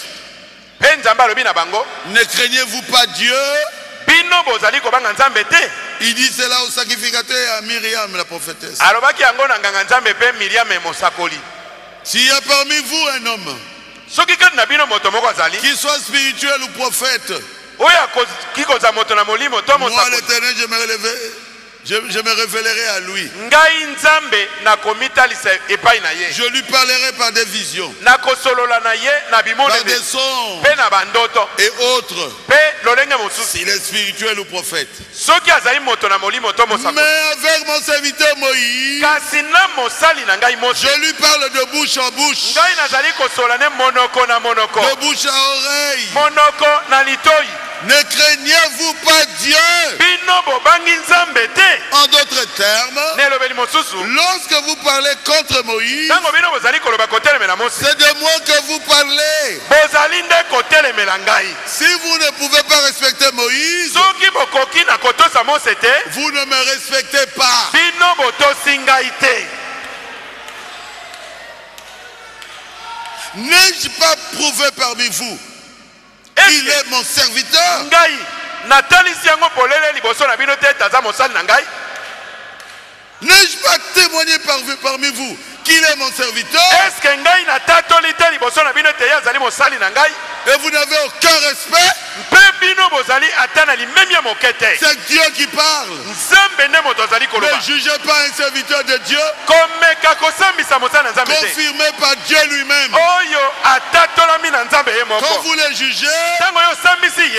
ne craignez-vous pas Dieu? Il dit cela au sacrificateur et à Myriam la prophétesse. S'il y a parmi vous un homme qui soit spirituel ou prophète, moi l'Éternel, je me révélerai à lui. Je lui parlerai par des visions, par des sons et autres, s'il est spirituel ou prophète. Mais avec mon serviteur Moïse, je lui parle de bouche en bouche, de bouche à oreille. Ne craignez-vous pas Dieu? En d'autres termes, lorsque vous parlez contre Moïse, c'est de moi que vous parlez. Si vous ne pouvez pas respecter Moïse, vous ne me respectez pas. N'ai-je pas prouvé parmi vous qu'il est mon serviteur? N'ai-je pas témoigné parmi vous qu'il est mon serviteur? Et vous n'avez aucun respect? C'est Dieu qui parle. Ne jugez pas un serviteur de Dieu confirmé par Dieu lui-même. Quand vous le jugez,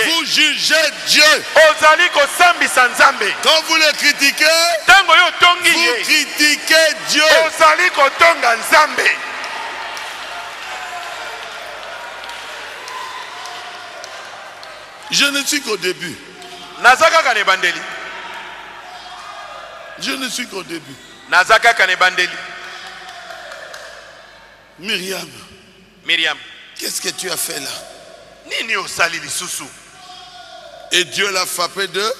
vous jugez Dieu. Quand vous le critiquez, vous critiquez Dieu. Je ne suis qu'au début. Je ne suis qu'au début. Myriam, qu'est-ce que tu as fait là? Et Dieu l'a frappé de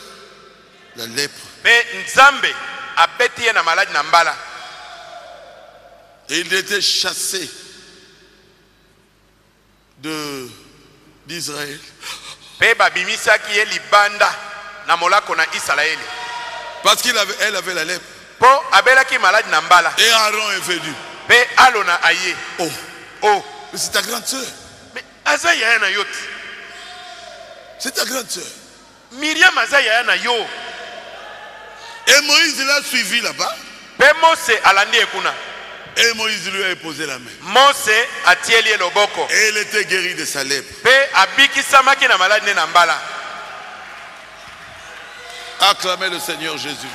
la lèpre. Et il était chassé d'Israël. Parce qu'elle avait la lèpre. Et Aaron est venu. Oh, mais c'est ta grande soeur. C'est ta grande soeur. Et Moïse l'a suivi là-bas. Et Moïse lui a posé la main. Et elle était guérie de sa lèpre. Acclamez le Seigneur Jésus.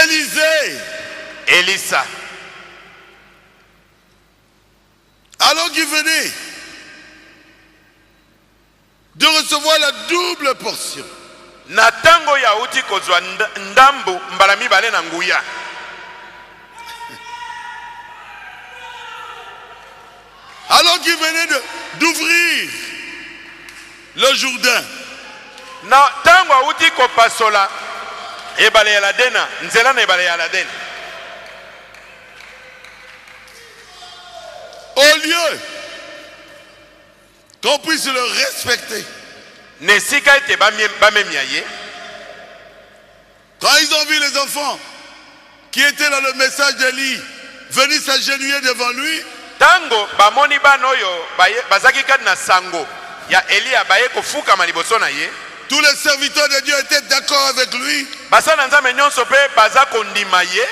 Élisée. Elisa. Alors qu'il venait de recevoir la double portion. Natango ya uti kozwa ndambu mbala mibale na nguya. Alors qu'il venait d'ouvrir le Jourdain. Na tango uti ko pasola ebale ya la dena, nzela na ebale ya la dena. Au lieu qu'on puisse le respecter. Quand ils ont vu les enfants qui étaient dans le message d'Élie venir s'agenouiller devant lui, tango bamoni banoyo bazaki kad na sango ya Elia baye kofuka maliboso na ye, tous les serviteurs de Dieu étaient d'accord avec lui. Basana nzambe nyonso pe baza kondima ye.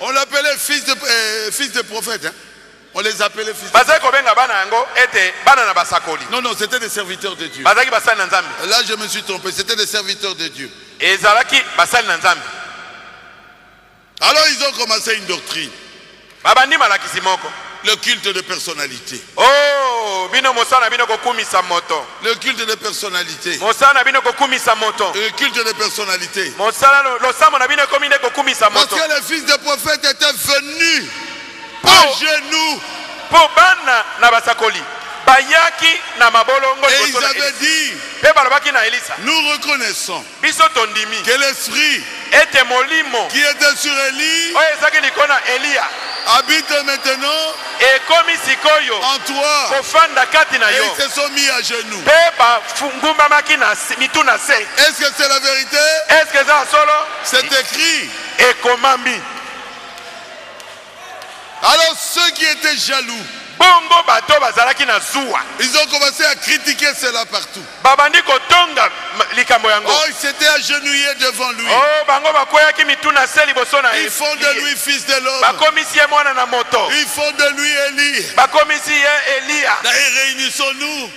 On l'appelait fils de prophète, hein? On les appelait fils de prophète. Non, c'était des serviteurs de Dieu. Là, je me suis trompé. C'était des serviteurs de Dieu. Alors, ils ont commencé une doctrine. Le culte de personnalité. Oh, le culte de personnalité. Le culte de personnalité. Parce que les fils de prophètes étaient venus à genoux. Et ils avaient dit, nous reconnaissons que l'esprit qui était sur Élie habite maintenant en toi. Et ils se sont mis à genoux. Est-ce que c'est la vérité? C'est écrit. Alors ceux qui étaient jaloux, ils ont commencé à critiquer cela partout. Oh, ils s'étaient agenouillés devant lui. Ils font de lui fils de l'homme. Ils font de lui Élie. Réunissons-nous.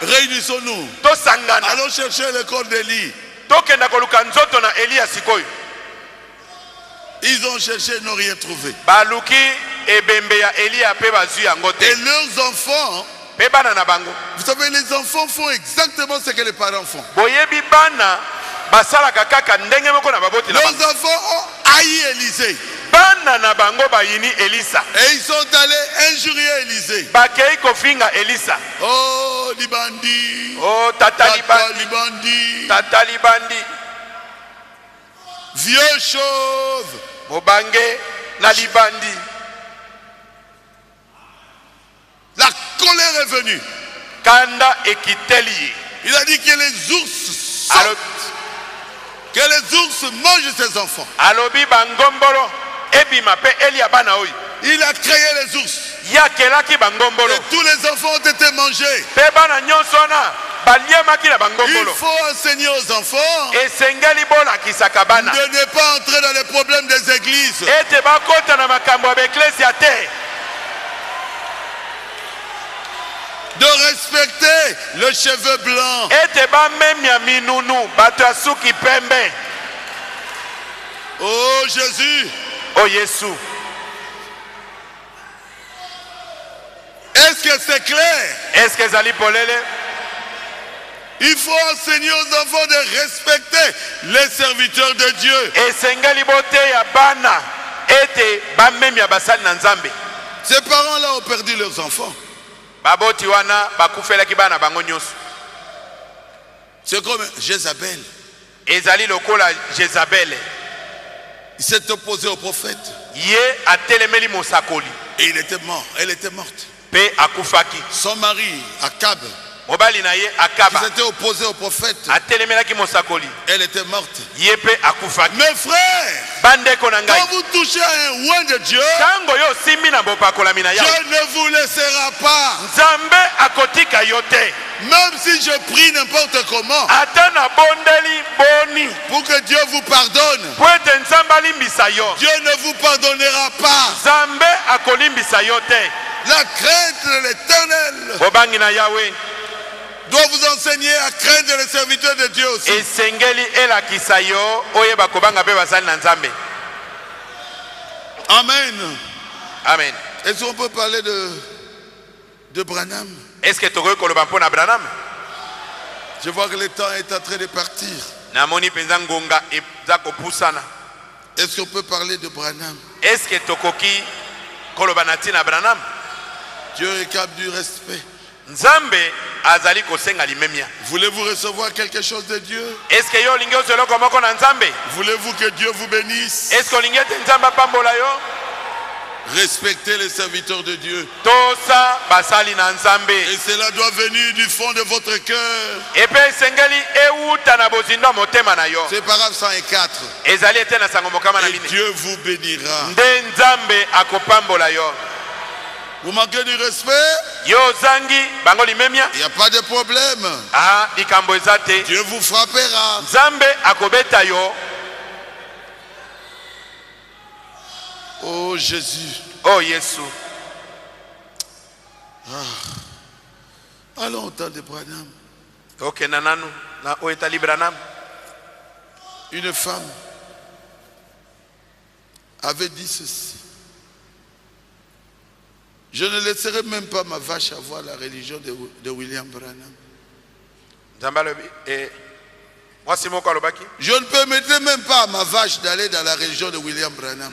Réunissons-nous. Allons chercher le corps d'Élie. Ils ont cherché, ils n'ont rien trouvé. Et leurs enfants, vous savez, les enfants font exactement ce que les parents font. Leurs enfants ont haï Élisée. Et ils sont allés injurier Élisée. Oh, Libandi. Oh, Tata Libandi. Vieux chauve. Mobange na Libandi. La colère est venue. Kanda ekiteli. Il a dit que les ours sortent. Que les ours mangent ses enfants. Alobi bangombolo ebima pe Elia bana oyi. Il a créé les ours. Et tous les enfants ont été mangés. Il faut enseigner aux enfants de ne pas entrer dans les problèmes des églises. De respecter le cheveu blanc. Oh Jésus. Oh Jésus. Est-ce que c'est clair? Est-ce que Zali Polele? Il faut enseigner aux enfants de respecter les serviteurs de Dieu. Ces parents-là ont perdu leurs enfants. C'est comme Jézabel. Il s'est opposé au prophète. Et il était mort. Elle était morte. Son mari, Akab, qui s'était opposé au prophète, elle était morte. Mes frères, quand vous touchez à un roi de Dieu, Dieu ne vous laissera pas. Même si je prie n'importe comment, pour que Dieu vous pardonne, Dieu ne vous pardonnera pas. La crainte de l'Éternel doit vous enseigner à craindre les serviteurs de Dieu aussi. Amen. Amen. Est-ce qu'on peut parler de Branham? Est-ce que tu veux qu'on le parle de Branham? Je vois que le temps est en train de partir. Est-ce qu'on peut parler de Branham? Est-ce que Tokoki Kolobanatina Branham? Dieu réclame du respect. Nzambe azali kosenga limemia. Voulez-vous recevoir quelque chose de Dieu? Est-ce que yo lingeo selo komoko na Nzambe? Voulez-vous que Dieu vous bénisse? Est-ce que lingete Nzamba pambola yo? Respectez les serviteurs de Dieu. Tosa basali na Nzambe. Et cela doit venir du fond de votre cœur. Epe sengeli euta na bozindo motema na yo. C'est paragraphe 104. Ezali ete na sango mokama na Et bine. Dieu vous bénira. Nde Nzambe akopambola yo. Vous manquez du respect? Yo zangi bango limemia. Il n'y a pas de problème. Ah, likambo ezate. Dieu vous frappera. Nzambe akobeta yo. Oh Jésus. Oh Yesu. Allons au temps de Branham. Ok, nananu na oetali Branham. Une femme avait dit ceci: je ne laisserai même pas ma vache avoir la religion de William Branham. Je ne permettrai même pas à ma vache d'aller dans la religion de William Branham.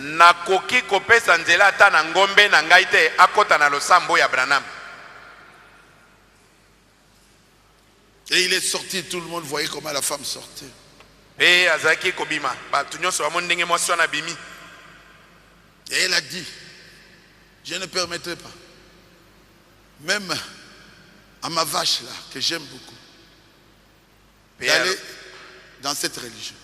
Et il est sorti, tout le monde voyait comment la femme sortait. Et elle a dit: je ne permettrai pas, même à ma vache là, que j'aime beaucoup, d'aller dans cette religion.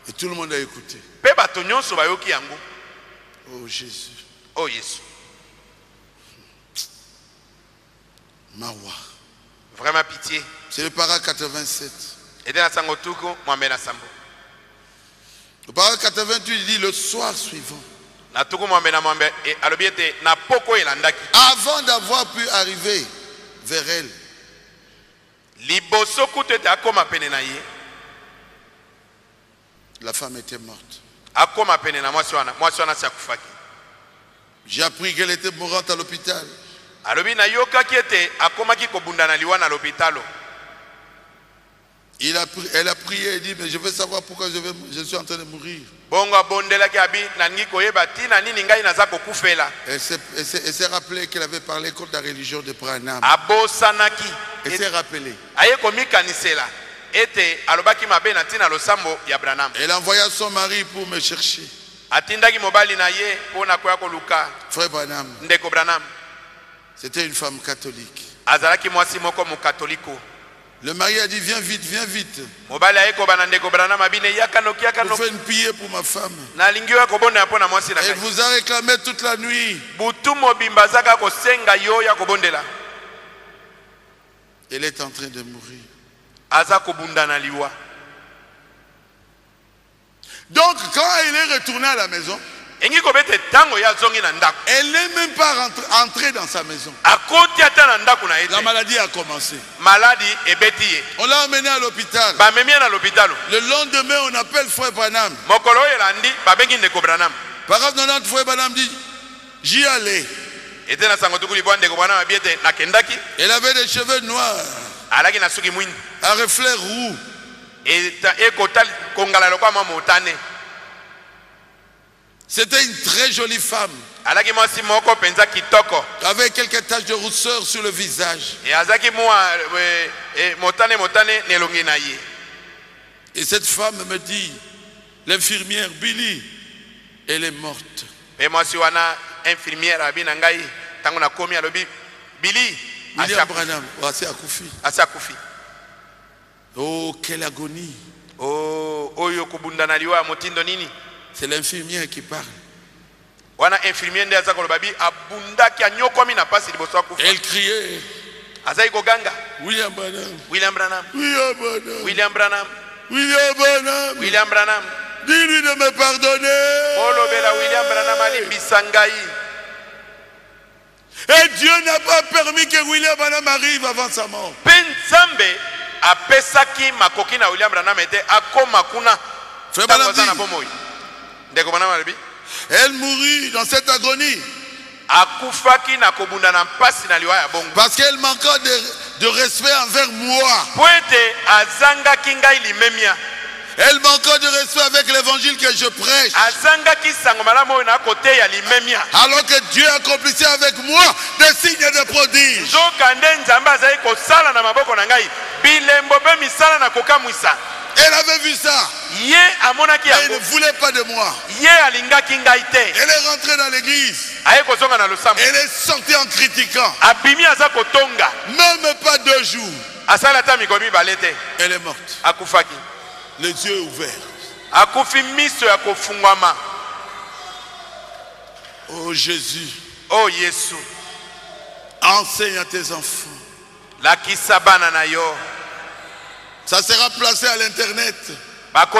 Et tout le monde a écouté. Oh Jésus. Oh Yesu. Mawa. Vraiment pitié. C'est le paragraphe 87. Le paragraphe 88 il dit: le soir suivant, avant d'avoir pu arriver vers elle, la femme était morte. J'ai appris qu'elle était mourante à l'hôpital. Elle a prié et dit: mais je veux savoir pourquoi je suis en train de mourir. Elle s'est rappelée qu'elle avait parlé contre la religion de Branham. Elle s'est rappelée. Elle envoya son mari pour me chercher. Frère Branham, c'était une femme catholique. Le mari a dit: viens vite, viens vite. Vous faites une prière pour ma femme. Elle vous a réclamé toute la nuit. Elle est en train de mourir. Donc quand elle est retournée à la maison, elle n'est même pas entrée dans sa maison. La maladie a commencé. On l'a emmené à l'hôpital. Le lendemain, on appelle Frère Branham. Paragraphe 90, Frère Branham dit: j'y allais. Elle avait des cheveux noirs, un reflet roux. C'était une très jolie femme, avec quelques taches de rousseur sur le visage. Et cette femme me dit, l'infirmière Billy, elle est morte. William Branham, c'est Akoufi. Oh, quelle agonie. C'est l'infirmière qui parle. Elle criait, William Branham, William Branham, William Branham, William Branham, William Branham, William Branham, Dis-lui de me pardonner. Et Dieu n'a pas permis que William Branham arrive avant sa mort. Elle mourut dans cette agonie. Parce qu'elle manquait de respect envers moi. Elle manquait de respect avec l'évangile que je prêche. Alors que Dieu accomplissait avec moi des signes et des prodiges. Elle avait vu ça. Elle ne voulait pas de moi. Elle est rentrée dans l'église. Elle est sortie en critiquant. Même pas 2 jours. Elle est morte. Les yeux ouverts. Oh Jésus. Oh Jésus. Enseigne à tes enfants. Ça sera placé à l'internet. Parce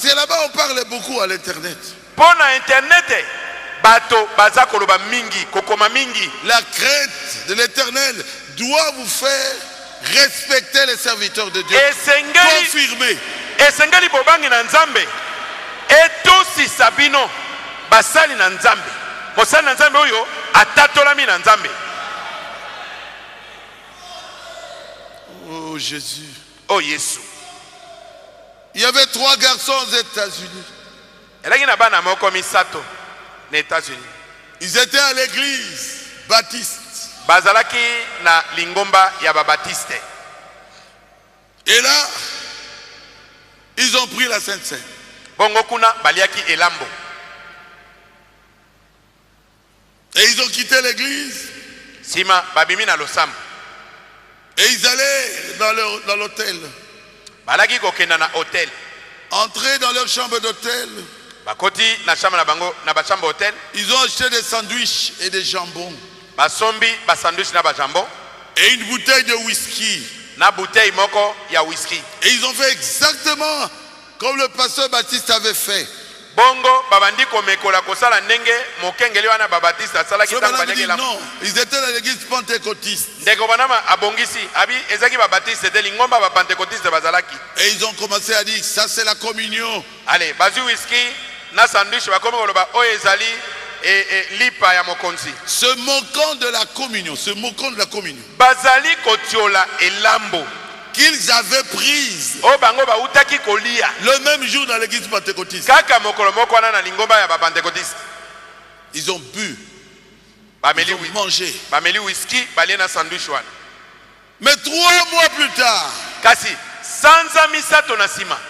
que là-bas on parle beaucoup à l'internet. La crainte de l'Éternel doit vous faire respecter les serviteurs de Dieu. Confirmer. Oh Jésus. Oh Jésus. Il y avait 3 garçons aux États-Unis. Ils étaient à l'église baptiste. Et là, ils ont pris la Sainte Seine. Et ils ont quitté l'église. Et ils allaient dans l'hôtel. Entrer dans leur chambre d'hôtel. Ils ont acheté des sandwichs et des jambons. Et une bouteille de whisky. Et ils ont fait exactement comme le pasteur Baptiste avait fait. Non, ils étaient dans l'église pentecôtiste. Et ils ont commencé à dire, ça c'est la communion. Allez, se moquant de la communion, qu'ils avaient prise le même jour dans l'église pentecôtiste. Ils ont bu, ils ont mangé. Mais 3 mois plus tard,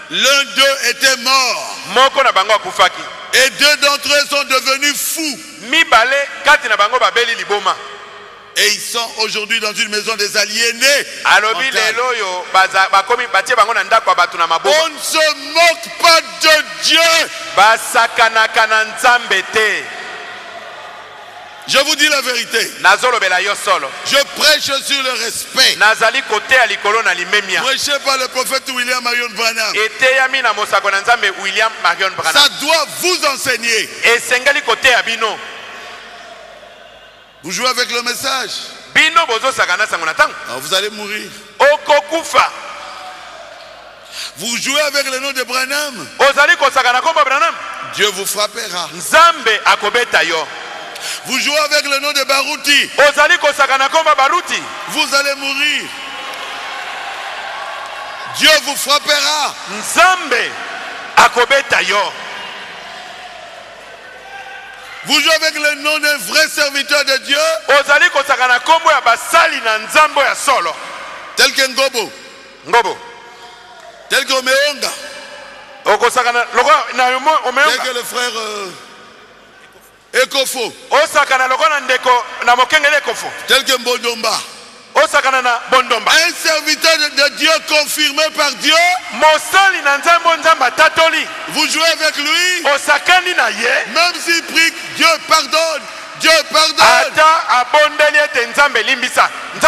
l'un d'eux était mort. Et 2 d'entre eux sont devenus fous. Et ils sont aujourd'hui dans une maison des aliénés. On ne se moque pas de Dieu. Je vous dis la vérité. Je prêche sur le respect. Prêché par le prophète William Marion Branham. Ça doit vous enseigner. Vous jouez avec le message. Alors vous allez mourir. Vous jouez avec le nom de Branham. Dieu vous frappera. Vous jouez avec le nom de Baruti. Vous allez mourir. Dieu vous frappera. Vous jouez avec le nom d'un vrai serviteur de Dieu. Tel que Ngobo. Tel que Omeonga. Tel que le frère Ekofo. Tel que Mbondomba. Un serviteur de Dieu confirmé par Dieu. Vous jouez avec lui. Même s'il prie, Dieu pardonne. Dieu pardonne.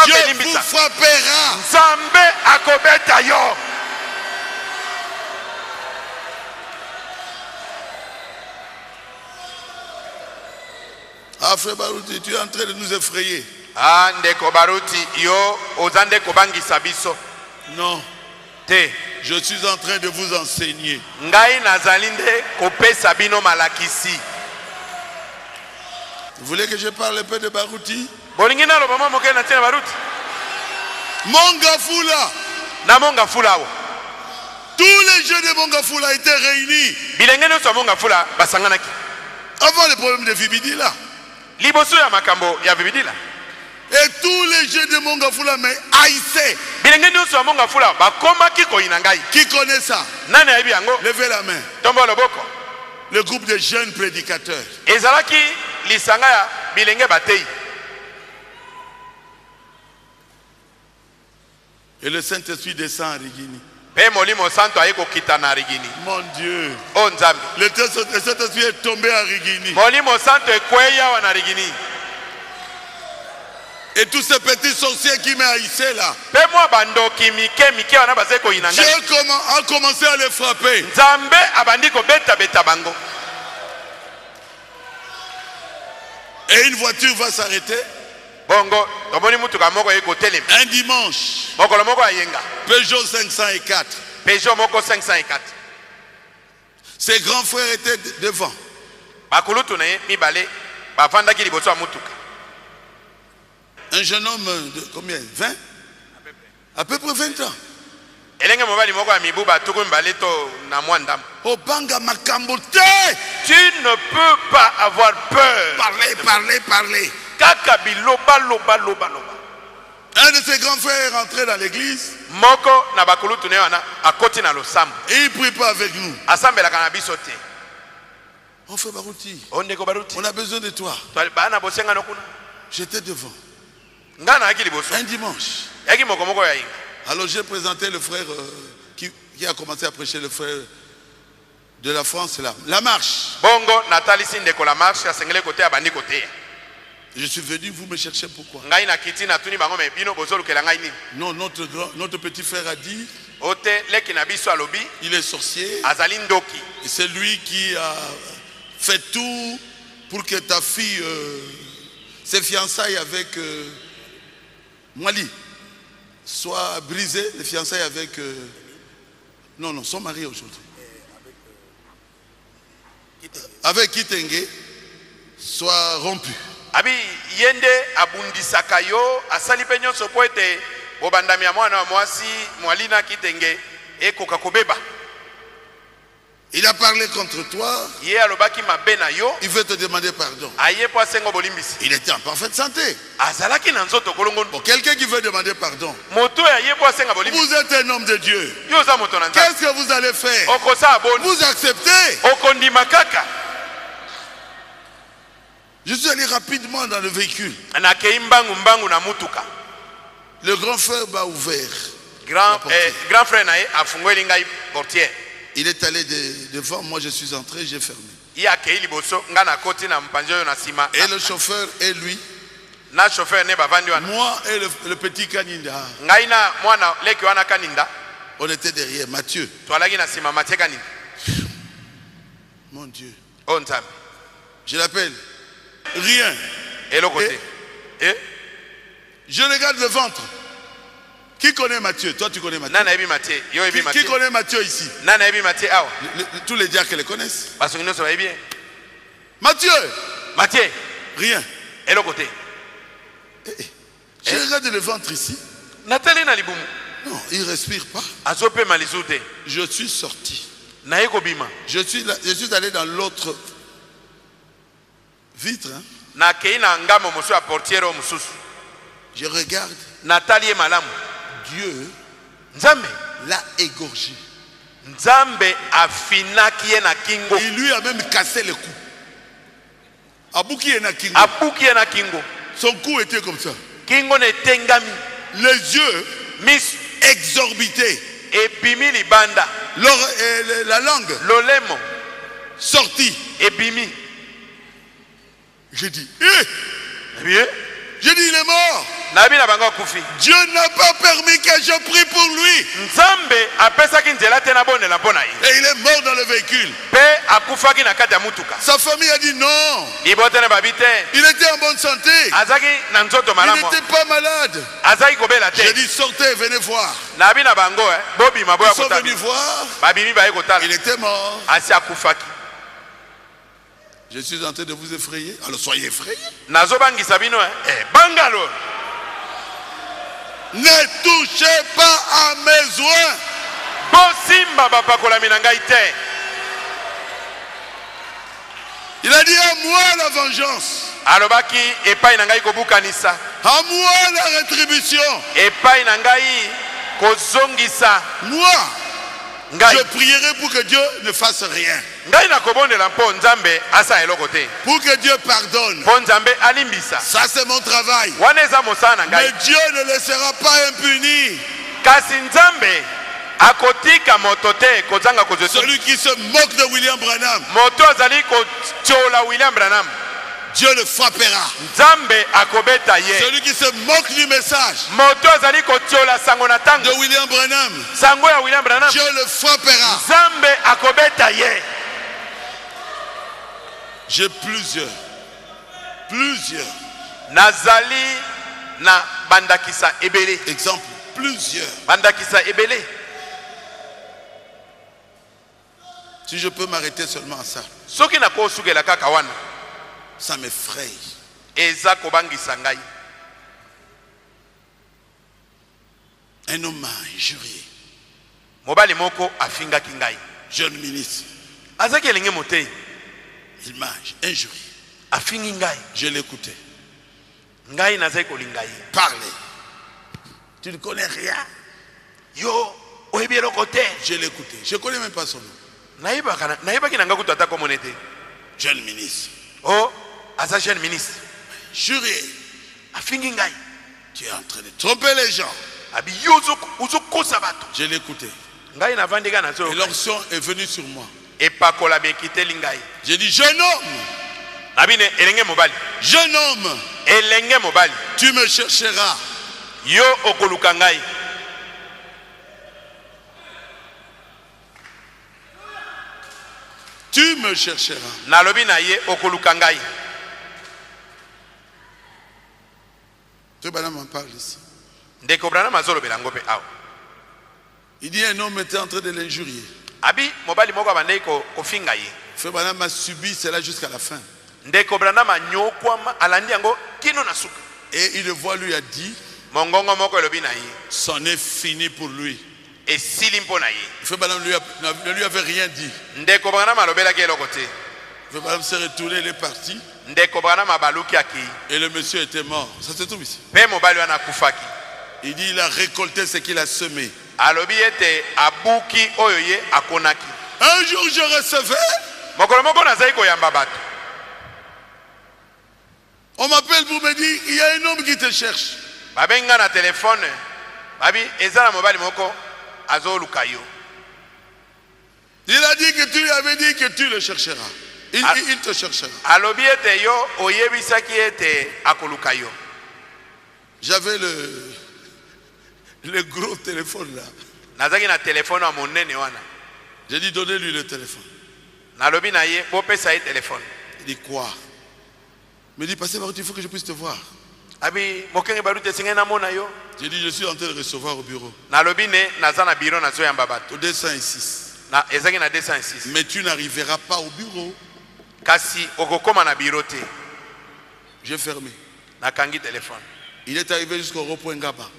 Dieu vous frappera. Ah, frère Barouti, tu es en train de nous effrayer. Ah, ndeko Barouti, yo, ozande kobangi sabiso. Non. Te. Je suis en train de vous enseigner. Ngai nazalinde kope sabino malakisi. Vous voulez que je parle un peu de Barouti? Bolingina lo mama moke na tina Barouti. Mongafula. Na Mongafula wo. Tous les jeunes de Mongafula étaient réunis. Bilengene so Mongafula basanganaki. Avant le problème de Vibidila. Liboso ya makambo ya Vibidila. Et tous les jeunes de Mongafula mais haïssaient. Bilengene so Mongafula bakoma kiko inangai. Qui connaît ça? Nani aibi yango? Levez la main. Tombo loboko. Le groupe de jeunes prédicateurs. Ezalaki lisanga ya bilenge batei. Et le Saint-Esprit descend à Rigini. Mon Dieu. Oh Nzambe. Le Saint-Esprit est tombé à Rigini. Molimo santo ekweya wana Rigini. Et tous ces petits sorciers qui m'haïssaient là. Dieu a commencé à les frapper. Nzambe abandi ko beta beta bango. Et une voiture va s'arrêter. Bongo, tomoni mutuka moko eko telema. Un dimanche. Mokolo moko ayenga. Peugeot 504. Peugeot moko 504. Ses grands frères étaient devant. Bakulutu na ye mibale bavandaki liboso ya mutuka. Un jeune homme de combien? 20? À peu près 20 ans. Elenge mobali moko ya mibu batuku mibale to na mwandam. Obanga makambo te. Tu ne peux pas avoir peur. Parlez. Kaka biloba loba loba loba. Un de ses grands frères est rentré dans l'église. Moko na bakulutu ne wana akoti na losambo. Et il prie pas avec nous. Asambela kana biso te. On fait Barouti. Ondeko Barouti. On a besoin de toi. Bana bosenga nokuna. J'étais devant. Ngana akili boso. Un dimanche. Yaki moko moko ya inga. Alors j'ai présenté le frère qui a commencé à prêcher, le frère de la France là. La marche. Bongo Nathalie Sindeko la marche ya sengele côté abandi côté. Je suis venu, vous me cherchez pourquoi? Non, notre petit frère a dit, il est sorcier. Et c'est lui qui a fait tout pour que ta fille, ses fiançailles avec Mwali, soient brisées. Les fiançailles avec... non, son mari aujourd'hui. Avec Kitenge, soient rompues. Abi yende abundisaka yo asali pe nyonso po ete bobandami ya mwana wa mwasi mwalina Kitenge ekoka kobeba. Il a parlé contre toi. Ye alobaki mabe na yo. Il veut te demander pardon. Aye po asengo bolimbisi. Il était en parfaite santé. Azalaki na nzoto kolongo. Bon, quelqu'un qui veut demander pardon. Moto ya ye po asenga bolimbisi. Vous êtes un homme de Dieu. Yo za moto na nzambe. Qu'est-ce que vous allez faire? Okosa aboni. Vous acceptez? Okondima kaka. Je suis allé rapidement dans le véhicule. Le grand frère m'a ouvert. Grand frère a fungweli ngai portière. Il est allé devant, moi je suis entré, j'ai fermé. Et le chauffeur et lui. Na chauffeur ne bavandi wana. Moi et le petit Kaninda. Ngai na mwana leki wana Kaninda. On était derrière Mathieu. Toalaki na sima Mathieu Kaninda. Mon Dieu. Oh Nzambe. Je l'appelle. Rien. Et l'autre côté. Et je regarde le ventre. Qui connaît Mathieu? Toi tu connais Mathieu. Nana ebi Mathieu. Yo ebi Mathieu. Qui connaît Mathieu ici? Nana ebi Mathieu awa. Tous les diacres les connaissent. Parce que nous sommes bien. Mathieu. Mathieu. Rien. Et l'autre côté. Je regarde le ventre ici. Nathalie na libumu. Non, il ne respire pas. Azope malizute. Je suis sorti. Naeko bima. Je suis allé dans l'autre vitre. Hein? Je regarde. Nathalie Malam. Dieu l'a égorgé. Il lui a même cassé le cou. Abouki na kingo. Son cou était comme ça. Les yeux exorbités. La langue sortie. Ebimi. J'ai dit, il est mort. Dieu n'a pas permis que je prie pour lui. Et il est mort dans le véhicule. Sa famille a dit non. Il était en bonne santé. Il n'était pas malade. J'ai dit sortez, venez voir. Ils sont venus voir. Il était mort. Je suis en train de vous effrayer. Alors soyez effrayés. Ne touchez pas à mes oins. Il a dit à moi la vengeance. À moi la rétribution. Moi, je prierai pour que Dieu ne fasse rien. Pour que Dieu pardonne. Ça c'est mon travail. Mais Dieu ne laissera pas impuni celui qui se moque de William Branham. Dieu le frappera. Celui qui se moque du message de William Branham, Dieu le frappera. J'ai plusieurs. Nazali na bandakisa ebele. Exemple, plusieurs. Bandakisa ebele. Si je peux m'arrêter seulement à ça. Ça m'effraie. Un homme m'a injurié. Jeune ministre. Il m'a injurié. Je l'écoutais. Parler. Tu ne connais rien. Je l'écoutais. Je ne connais même pas son nom. Jeune ministre. Oh, asa jeune ministre. Juré. Tu es en train de tromper les gens. Je l'écoutais. Et l'onction est venue sur moi. J'ai dit jeune homme. Jeune homme. Tu me chercheras. Tu me chercheras. Tu m'en parle ici. Il dit un homme était en train de l'injurier. Frère Branham a subi cela jusqu'à la fin. Et il le voit, lui a dit, c'en est fini pour lui. Frère Branham ne lui avait rien dit. Frère Branham s'est retourné, il est parti. Et le monsieur était mort. Ça se trouve ici. Il dit il a récolté ce qu'il a semé. Un jour je recevais. On m'appelle pour me dire il y a un homme qui te cherche. Il a dit que tu lui avais dit que tu le chercheras. Il te cherchera. J'avais le gros téléphone là. J'ai dit donnez-lui le téléphone. Il dit quoi? Il me dit passez par où il faut que je puisse te voir. J'ai dit je suis en train de recevoir au bureau. Au 206. Mais tu n'arriveras pas au bureau. J'ai fermé. Il est arrivé jusqu'au rond-point Ngaba.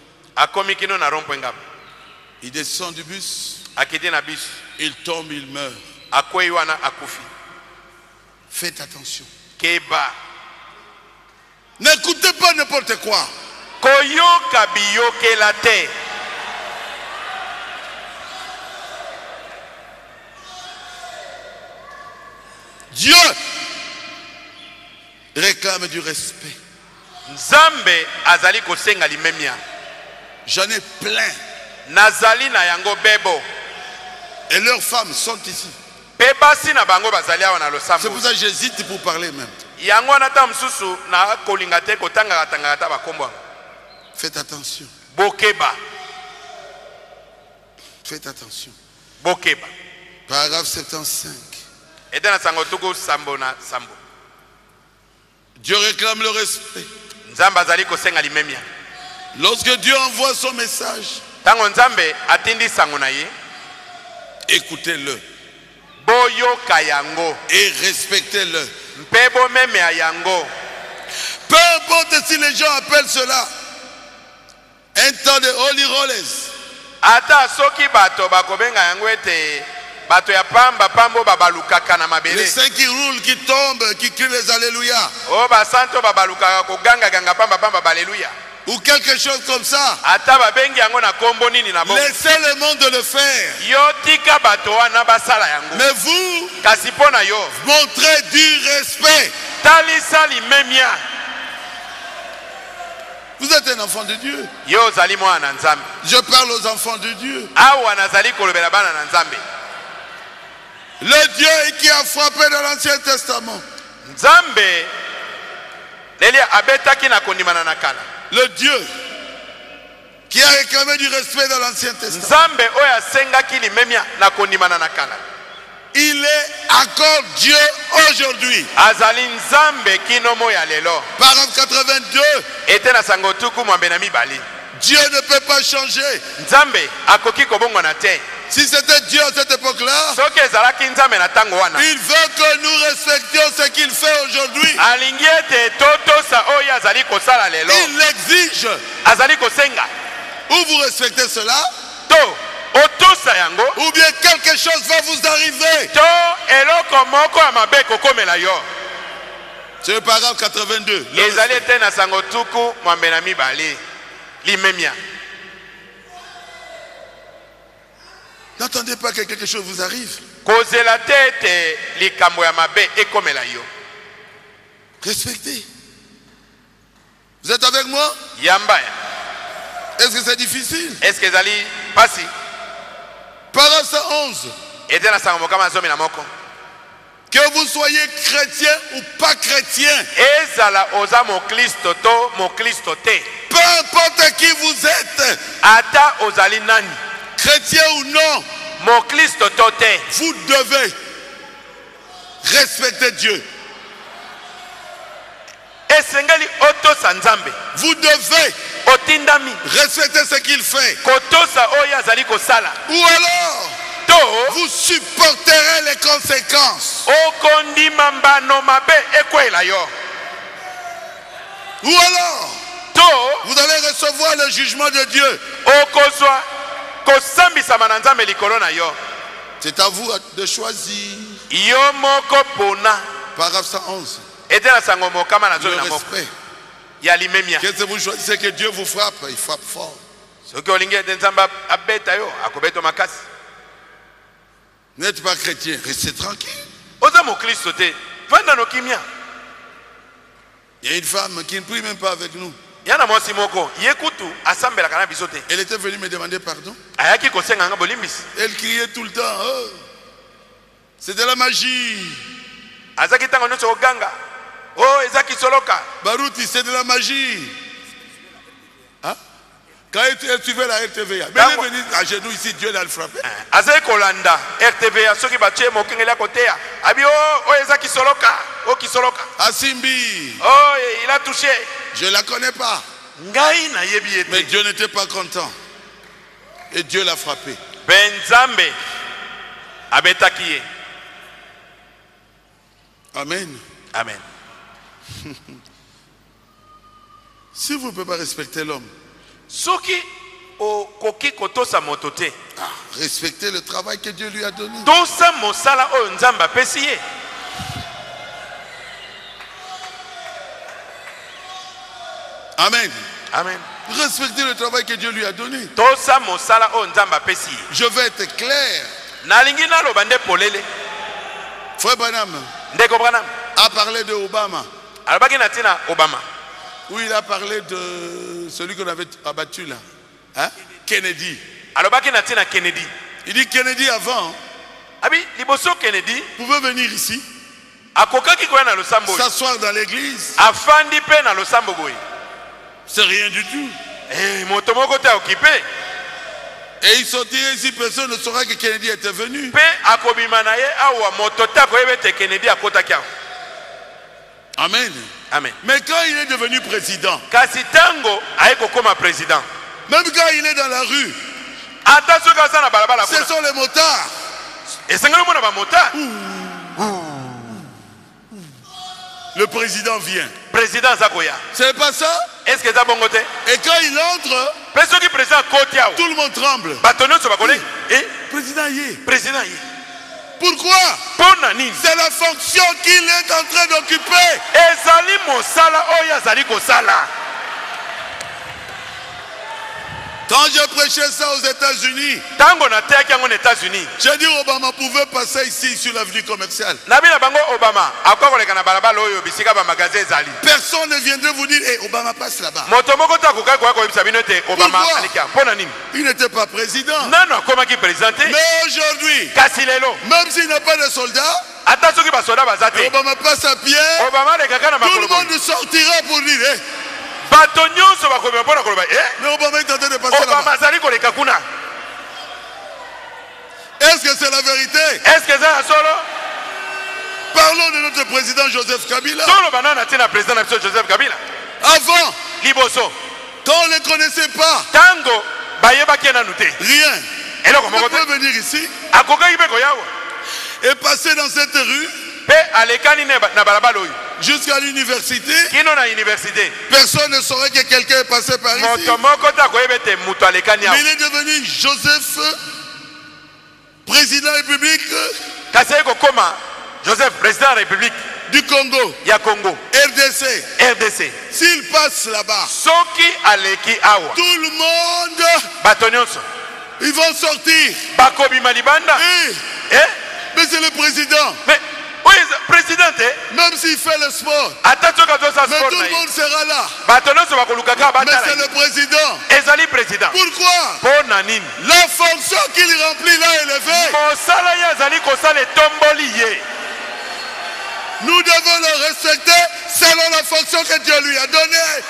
Il descend du bus. Il tombe, il meurt. Faites attention. N'écoutez pas n'importe quoi. Dieu réclame du respect. J'en ai plein. Et leurs femmes sont ici. C'est pour ça que j'hésite pour parler même. Faites attention. Bokeba. Faites attention. Bokeba. Paragraphe 75. Edena sangotuku sambo na sambo. Dieu réclame le respect. Nzamba zali kosenga limemia. Lorsque Dieu envoie son message, tango nzambe atindi sango na ye, écoutez-le. Boyo kayango. Et respectez-le. Mpebo meme ayango. Peu importe si les gens appellent cela un temps de holy rollers. Ata soki bato bakobenga yango ete bato ya pamba pambo babalukaka na mabele. Les saints qui roulent, qui tombent, qui crient les alléluia. O basanto babalukaka koganga ganga pamba pamba baleluya. Ou quelque chose comme ça. Ata babengi yango na kombo nini na bongo. Laissez le monde le faire. Yo tika bato wana basala yango. Mais vous, kasi pona yo montrez du respect. talisa limemia. Vous êtes un enfant de Dieu. Yo zali mwana nzambe. Je parle aux enfants de Dieu. Awa nazali kolobela bana na nzambe. Le Dieu qui a frappé dans l'Ancien Testament. Nzambe leli abetaki na kondimana na kala. Le Dieu qui a réclamé du respect dans l'Ancien Testament. Nzambe oya sengaki limemia na kondimana na kala. Il est encore Dieu aujourd'hui. Azali nzambe kinomo ya lelo. Paragraphe 82. Ete na sangotuku mwambe na mibali. Dieu ne peut pas changer. Nzambe akoki kobongo na te. Si c'était Dieu à cette époque-là, soki ezalaki nzambe na tango wana, il veut que nous respections ce qu'il fait aujourd'hui. alingi ete totosa oyo azali kosala lelo. Il l'exige. Azali kosenga. Ou vous respectez cela, To otosa yango, ou bien quelque chose va vous arriver. to eloko moko ya mabe kokomela yo. C'est le paragraphe 82. Ezali ete na sangotuku mwambe na mibali. Limemia. N'attendez pas que quelque chose vous arrive. Kozela tete likambo ya mabe ekomela yo. Respectez. Vous êtes avec moi? Yambaya. Est-ce que c'est difficile? Est-ce que ezali pasi? Paragraphe 111. Ete na sango mokama zomi na moko. Que vous soyez chrétien ou pas chrétien, Ezala oza mo Kristo to mo Kristo te. peu importe qui vous êtes, Ata ozali nani? chrétien ou non, Mo Kristo to te. vous devez respecter Dieu. Esengeli otosa nzambe. Vous devez Otindami. respecter ce qu'il fait. Kotosa oyo azali kosala. Ou alors, To vous supporterez les conséquences. okondima mbano mabe ekwela yo. Ou alors, To vous allez recevoir le jugement de Dieu. okozwa kosambisama na nzambe likolo na yo. C'est à vous de choisir. Yo moko pona. Paragraphe 111. Ete na sango mokama na zomi Le na moko. respect. Ya limemia. Qu'est-ce que vous choisissez que Dieu vous frappe? Il frappe fort. Soki olingi ete nzambe abeta yo akobeto makasi. Vous n'êtes pas chrétien, restez tranquille. Oza mo Kristo te. Vanda no kimia. Il y a une femme qui ne prie même pas avec nous. Yana mwasi moko yekutu asambelaka na biso te. Elle était venue me demander pardon. Ayaki kosenga nga bolimbisi. Elle criait tout le temps. Oh, c'est de la magie. Azaki tango nyonso oganga. Oh ezaki soloka. Barouti, c'est de la magie. Hein? Quand elle suivait la RTVA, mais elle est venue à genoux ici, Dieu l'a frappé. Azaki kolanda RTVA soki batie mokengeli akoteya. Abi oh ezaki soloka. Oh kisoloka. Asimbi, Oh il a touché. je ne la connais pas. Ngai na yebi ete. Mais Dieu n'était pas content. Et Dieu l'a frappé. Benzambe abetaki ye. Amen. Amen. Si vous ne pouvez pas respecter l'homme, Soki okoki kotosa moto te. respectez le travail que Dieu lui a donné. Tosa mosala oyo nzambe apesi ye. Amen. Amen. Respectez le travail que Dieu lui a donné. Tosa mosala oyo nzambe apesi ye. Je vais être clair. Nalingi naloba nde polele. Frère Branham Ndeko Branham a parlé de Obama, alobaki na tina Obama. où il a parlé de celui qu'on avait abattu là. Hein? Kennedy. Alobaki na tina Kennedy. Il dit Kennedy avant, Abi liboso Kennedy pouvait venir ici, akokaki koya na losambo. s'asseoir dans l'église. Afandi pe na losambo boye. C'est rien du tout. Et ils sont tirés ici, personne ne saura que Kennedy était venu. Amen. Amen. Mais quand il est devenu président, même quand il est dans la rue, ce sont les motards. Le président vient. C'est pas ça? Est-ce que ça bon côté? Et quand il entre, tout le monde tremble. Président y est. Pourquoi? C'est la fonction qu'il est en train d'occuper. Quand j'ai prêché ça aux États-Unis, j'ai dit Obama pouvait passer ici sur l'avenue commerciale. Personne ne viendrait vous dire hey, Obama passe là-bas. Pourquoi? Il n'était pas président. Mais aujourd'hui, même s'il n'a pas de soldats, Obama passe à pied. Tout le monde sortira pour dire hey, mais Obama est en train de passer là-bas. Est-ce que c'est la vérité? Est-ce que c'est solo? Parlons de notre président Joseph Kabila. Avant, quand on ne les connaissait pas, rien. On peut venir ici et passer dans cette rue jusqu'à l'université. Personne ne saurait que quelqu'un est passé par ici. Mais il est devenu Joseph, président de la République. Joseph, président de la République du Congo. RDC. S'il passe là-bas, tout le monde, ils vont sortir. Mais c'est le président. Même s'il fait le sport, mais tout le monde sera là. Mais c'est le président. Pourquoi? La fonction qu'il remplit là élevée. Nous devons le respecter selon la fonction que Dieu lui a donnée.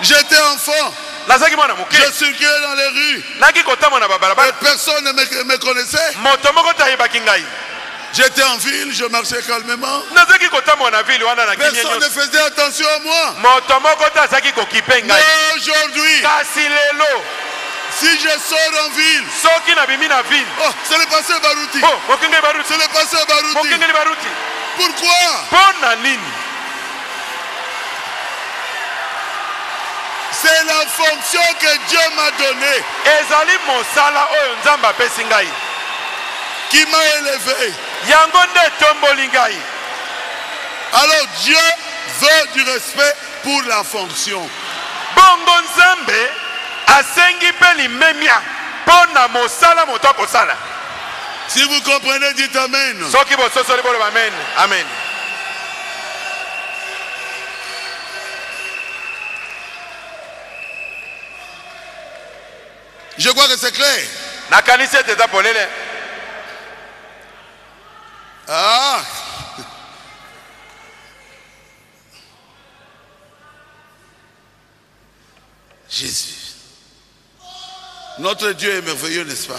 J'étais enfant. Je circulais dans les rues. Et personne ne me connaissait. J'étais en ville, je marchais calmement. Personne ne faisait attention à moi. Mais aujourd'hui, si je sors en ville, oh, c'est le pasteur Barouti. C'est le pasteur Barouti. Pourquoi? C'est la fonction que Dieu m'a donnée, qui m'a élevé. Alors Dieu veut du respect pour la fonction. Si vous comprenez, dites Amen. Amen. Je crois que c'est clair. Ah. Jésus. Notre Dieu est merveilleux, n'est-ce pas?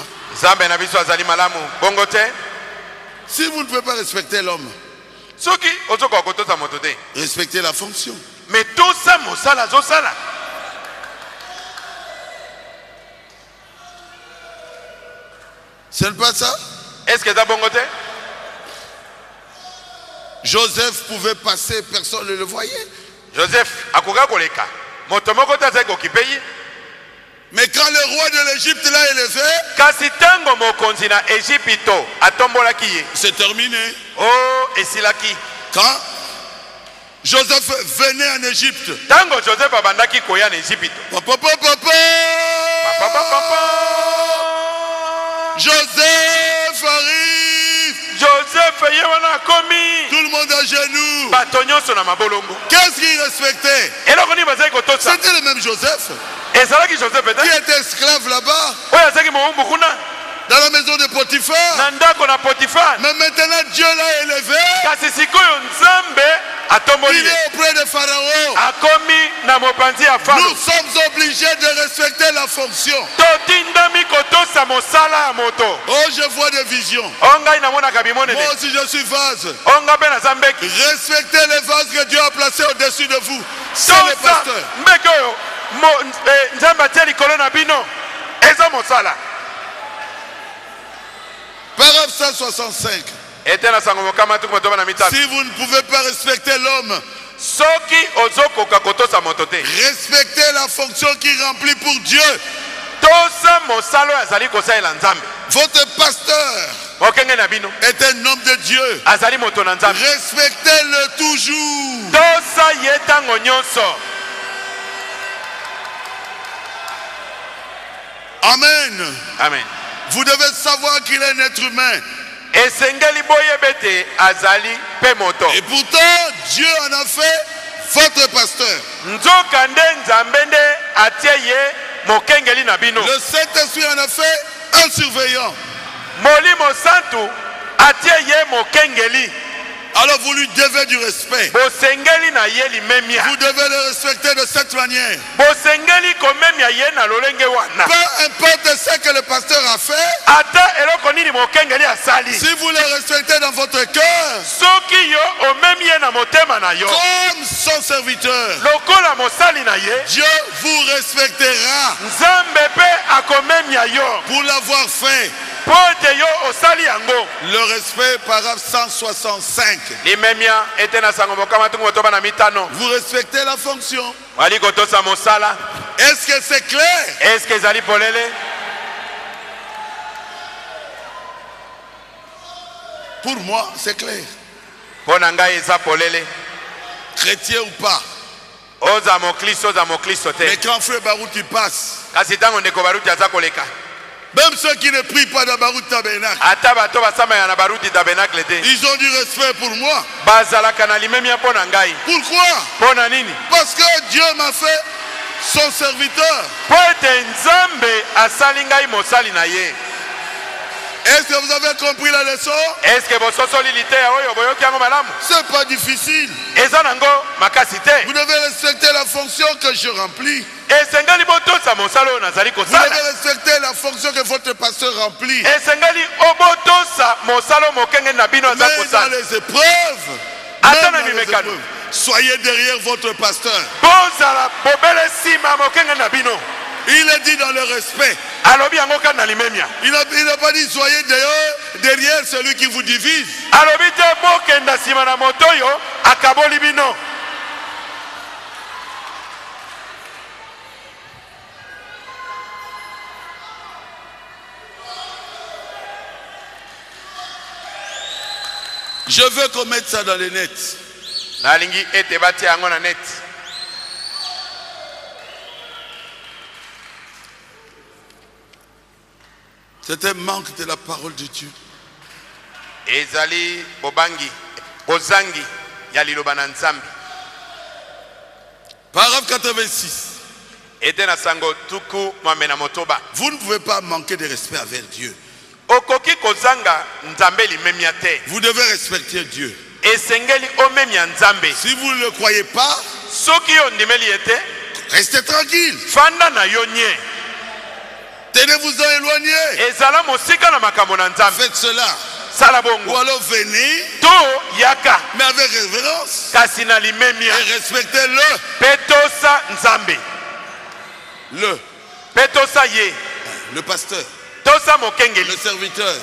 Si vous ne pouvez pas respecter l'homme, respectez la fonction. Mais tout ça, ce n'est pas ça? Est-ce que c'est bon côté? Joseph pouvait passer, personne ne le voyait. Joseph, mais quand le roi de l'Égypte l'a élevé, c'est terminé. Oh, et c'est là qui? Quand Joseph venait en Égypte, Joseph arrive. Tout le monde à genoux. Qu'est-ce qu'il respectait? C'était le même Joseph qui était esclave là-bas, dans la maison de Potiphar. Mais maintenant Dieu l'a élevé. Il est auprès de Pharaon. Nous sommes obligés de respecter la fonction. Oh, je vois des visions. Moi aussi, je suis vase. Respectez les vases que Dieu a placés au-dessus de vous. C'est les pasteurs. Paragraphe 165. Si vous ne pouvez pas respecter l'homme, respectez la fonction qu'il remplit pour Dieu. Votre pasteur est un homme de Dieu. Respectez-le toujours. Amen. Amen. Vous devez savoir qu'il est un être humain. Et pourtant, Dieu en a fait votre pasteur. Le Saint-Esprit en a fait un surveillant. Alors vous lui devez du respect. Vous devez le respecter de cette manière. Peu importe ce que le pasteur a fait, si vous le respectez dans votre cœur, comme son serviteur, Dieu vous respectera pour l'avoir fait. Le respect, paragraphe 165. Vous respectez la fonction. Est-ce que c'est clair? Pour moi, c'est clair. Chrétien ou pas. Mais quand frère Baruti passe, même ceux qui ne prient pas dans Baruti Tabernacle, ils ont du respect pour moi. Pourquoi? Parce que Dieu m'a fait son serviteur. Est-ce que vous avez compris la leçon? C'est pas difficile. Vous devez respecter la fonction que je remplis. Vous devez respecter la fonction que votre pasteur remplit. Mais dans les épreuves, soyez derrière votre pasteur. Il est dit dans le respect. Il n'a pas dit soyez derrière celui qui vous divise. Je veux qu'on mette ça dans les nets. C'est un manque de la parole de Dieu. Paragraphe 86. Vous ne pouvez pas manquer de respect avec Dieu. Vous devez respecter Dieu. Si vous ne le croyez pas, restez tranquille. Tenez-vous-en éloigné. Faites cela. Ou alors venez, mais avec révérence. Et respectez-le. Le pasteur. Le serviteur.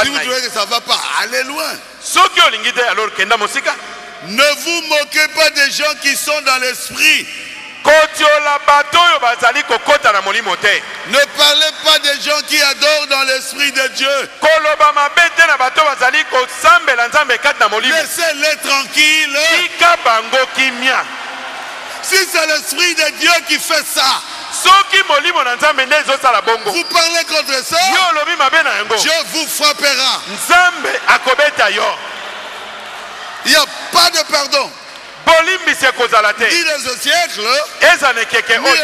Si vous trouvez que ça ne va pas, allez loin. Ne vous moquez pas des gens qui sont dans l'esprit. Ne parlez pas des gens qui adorent dans l'esprit de Dieu. Laissez-les tranquilles. Si c'est l'esprit de Dieu qui fait ça, vous parlez contre ça, Dieu vous frappera. Il n'y a pas de pardon. Ni dans ce siècle, ni dans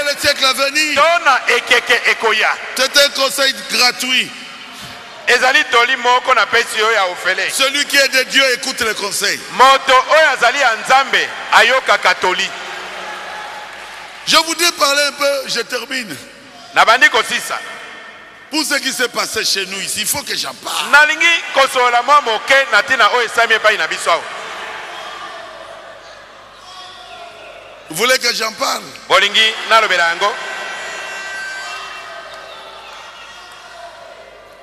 le siècle à venir. C'est un conseil gratuit. ezali toli moko na pesi oyo ya ofele. Celui qui est de Dieu écoute les conseils. Moto oyo azali ya Nzambe ayoka katoli. Je voudrais parler un peu, je termine. Nabandi kosisa. Pour ce qui s'est passé chez nous ici, il faut que j'en parle. Nalingi kosola mwa moke natina oyo esami epai na biso awa. Vous voulez que j'en parle? Bolingi nalobela yango.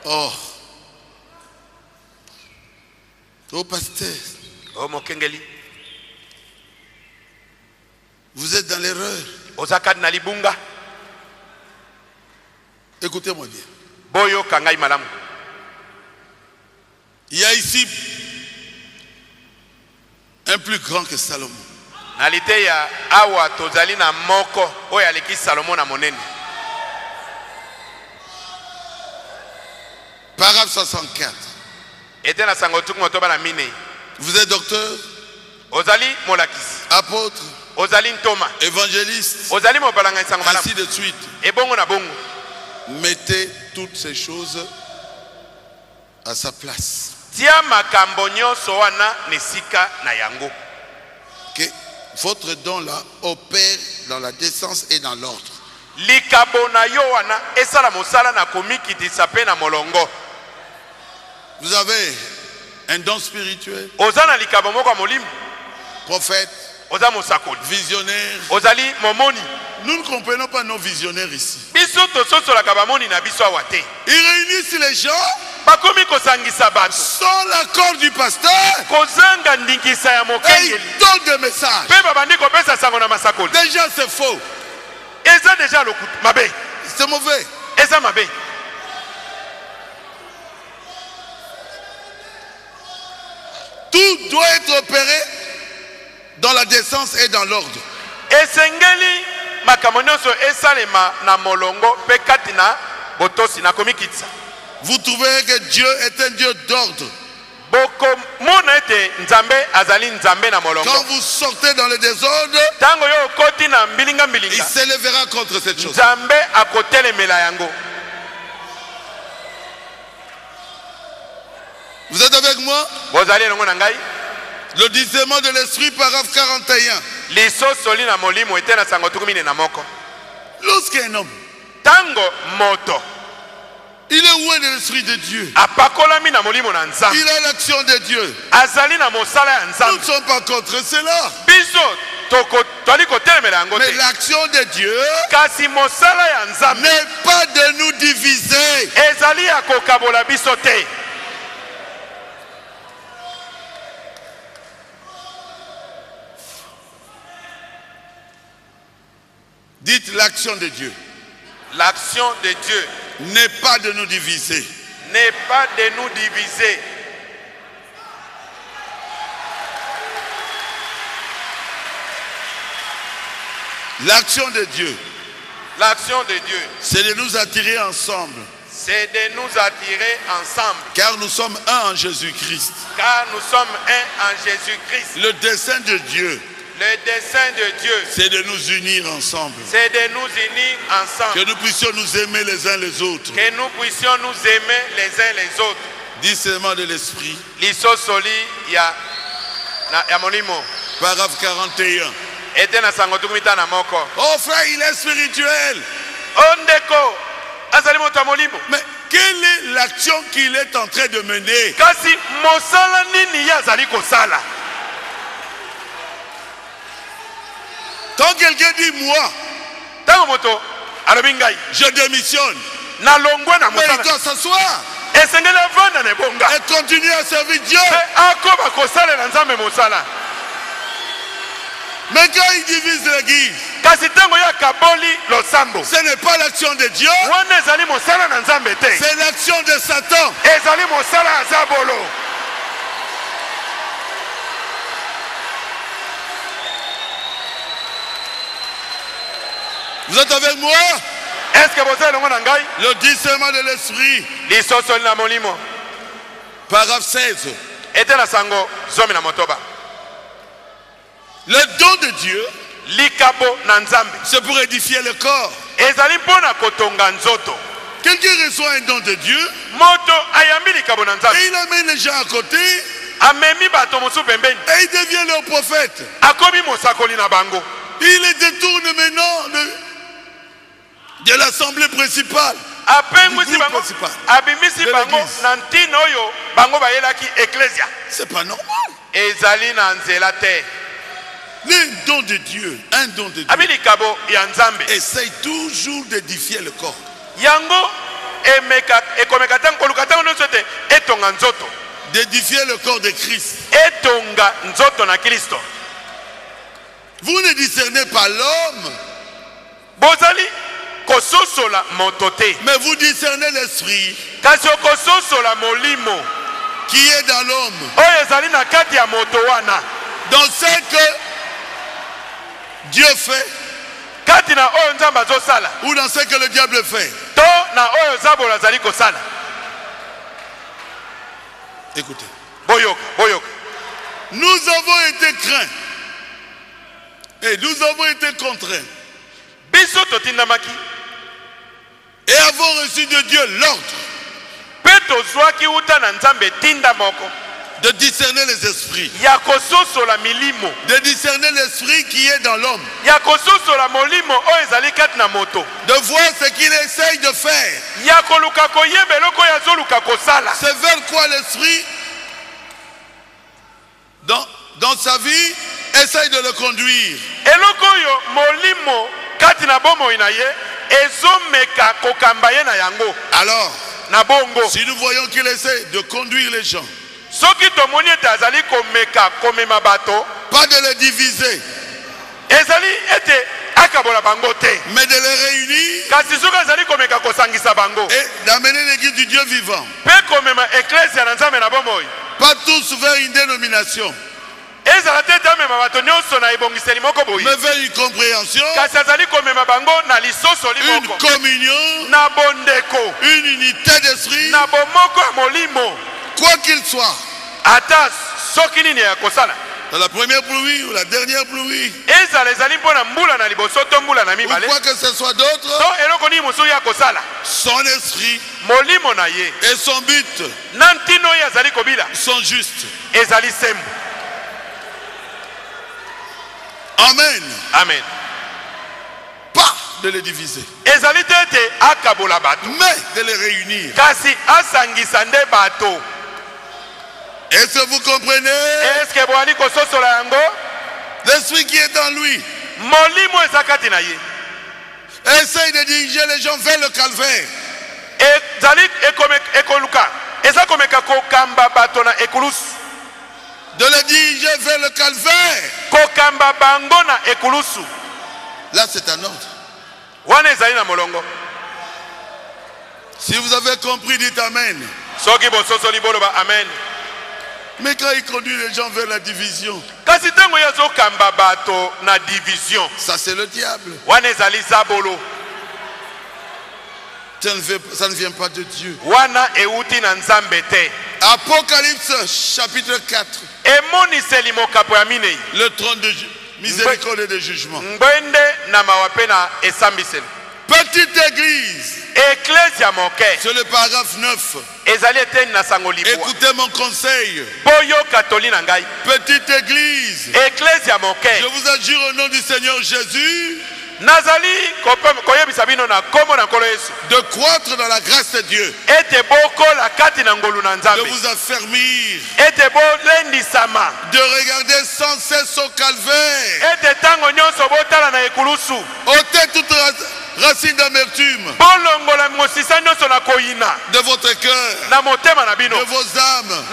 Oh. Oh pasteur. Oh mokengeli. Vous êtes dans l'erreur. Ozakad na libunga. Écoutez-moi bien. Boyo kangai malamu. Il y a ici un plus grand que Salomon. Nalite ya awa tozali na moko oyo aleki Salomon na monene. Paragraphe 64. Ete na sango tuku motoba na mine. Vous êtes docteur, Ozali molakisi. apôtre, Ozali ntoma. évangéliste, Ozali mobalanga sango malamu. ainsi de suite. Ebongo na bongo. Mettez toutes ces choses à sa place. Tia makambo nyonso wana nesika na yango. Que votre don là opère dans la décence et dans l'ordre. Likabo na yo wana esala mosala na komikitisa pe na molongo. Vous avez un don spirituel, Ozana likabo moko ya molimo. prophète, Oza mosakoli. visionnaire. Ozali momoni. Nous ne comprenons pas nos visionnaires ici. Biso tososolaka bamoni na biso awa te. Ils réunissent les gens Bakomi kosangisa bato. sans l'accord du pasteur Kozanga ndingisa ya et mokengeli. ils donnent des messages. Pe babandi kopesa sango na masakoli. Déjà c'est faux, Eza deja lokutu. Mabe. c'est mauvais. Eza mabe. Tout doit être opéré dans la décence et dans l'ordre. Esengeli makambo nyonso esalema na molongo pe kati na botosi na komikitisa. Vous trouverez que Dieu est un Dieu d'ordre. Boko mona ete Nzambe azali Nzambe na molongo. Quand vous sortez dans le désordre, Tango yo koti na mbilinga il mbilinga. s'élèvera contre cette chose. Nzambe akotelemela yango. Vous êtes avec moi? Bozali elongo na ngai. Le discernement de l'esprit, paragraphe 41. Lisosoli na molimo ete na sango tukumine na moko. Lorsqu'un homme, Tango moto il est oué de l'esprit de Dieu, apakolami na molimo na Nzambe. il a l'action de Dieu. Azali na mosala ya Nous Nzambe. ne sommes pas contre cela. Biso toali kotelemela yango Mais te. l'action de Dieu Kasi mosala ya Nzambe n'est pas de nous diviser. ezali ya kokabola biso te. Dites l'action de Dieu L'action de Dieu n'est pas de nous diviser. n'est pas de nous diviser. L'action de Dieu, L'action de Dieu, c'est de nous attirer ensemble. c'est de nous attirer ensemble. Car nous sommes un en Jésus-Christ. Car nous sommes un en Jésus-Christ. Le dessein de Dieu, Le dessein de Dieu, c'est de nous unir ensemble. c'est de nous unir ensemble. Que nous puissions nous aimer les uns les autres. Que nous puissions nous aimer les uns les autres. Discernement de l'esprit, Lisosoli ya molimo. paragraphe 41. Ete na sango tukumita na moko. Oh frère, il est spirituel. Ondeko azali moto ya molimo. Mais quelle est l'action qu'il est en train de mener? Kasi mosala nini ye azali kosala? Quand quelqu'un dit moi, Tango moto alobi ngai je démissionne, na longwe na mais il mosala. doit s'asseoir Esengeli avanda na ebonga. et continuer à servir Dieu. Pe akoba kosalela Nzambe mosala. Mais quand il divise l'église, Kasi tango ya kaboli losambo. ce n'est pas l'action de Dieu, Wana ezali mosala na Nzambe te. c'est l'action de Satan. Ezali mosala ya zabolo. Vous êtes avec moi? Est-ce que vous elongo na ngai? Le discernement de l'esprit, Lisosoli na molimo. paragraphe 16. Ete na sango zomi na motoba. Le don de Dieu, Likabo na Nzambe. c'est pour édifier le corps. Ezali mpona kotonga nzoto. Quelqu'un reçoit un don de Dieu. Et il amène les gens à côté. Et il devient leur prophète. Il les détourne maintenant de l'assemblée principale. C'est pas normal. Un don de Dieu, essaye toujours d'édifier le corps. D'édifier le corps de Christ. Vous ne discernez pas l'homme, mais vous discernez l'esprit qui est dans l'homme. Dans ce que Dieu fait ou dans ce que le diable fait. Écoutez, nous avons été craints et nous avons été contraints et avons reçu de Dieu l'ordre de discerner les esprits, de discerner l'esprit qui est dans l'homme, de voir ce qu'il essaye de faire. C'est vers quoi l'esprit dans sa vie essaye de le conduire. Alors, si nous voyons qu'il essaie de conduire les gens, pas de les diviser, mais de les réunir et d'amener l'église du Dieu vivant, pas tous vers une dénomination, mais vers une compréhension, une communion, une unité d'esprit, quoi qu'il soit. Dans la première pluie ou la dernière pluie, ou quoi que ce soit d'autre, son esprit et son but sont justes. Amen. Amen. Pas de les diviser, mais de les réunir. Est-ce que vous comprenez? L'esprit qui est en lui essaye de diriger les gens vers le calvaire. De les diriger vers le calvaire. Là, c'est un ordre. Si vous avez compris, dites Amen. Amen. Mais quand il conduit les gens vers la division, ça c'est le diable. Ça ne vient pas de Dieu. Apocalypse chapitre 4. Le trône de miséricorde et de jugement. Petite église. C'est le paragraphe 9. Écoutez mon conseil. Petite église. Je vous adjure au nom du Seigneur Jésus de croître dans la grâce de Dieu, de vous affermir, de regarder sans cesse au calvaire, ôtez toute racine d'amertume de votre cœur, de vos âmes,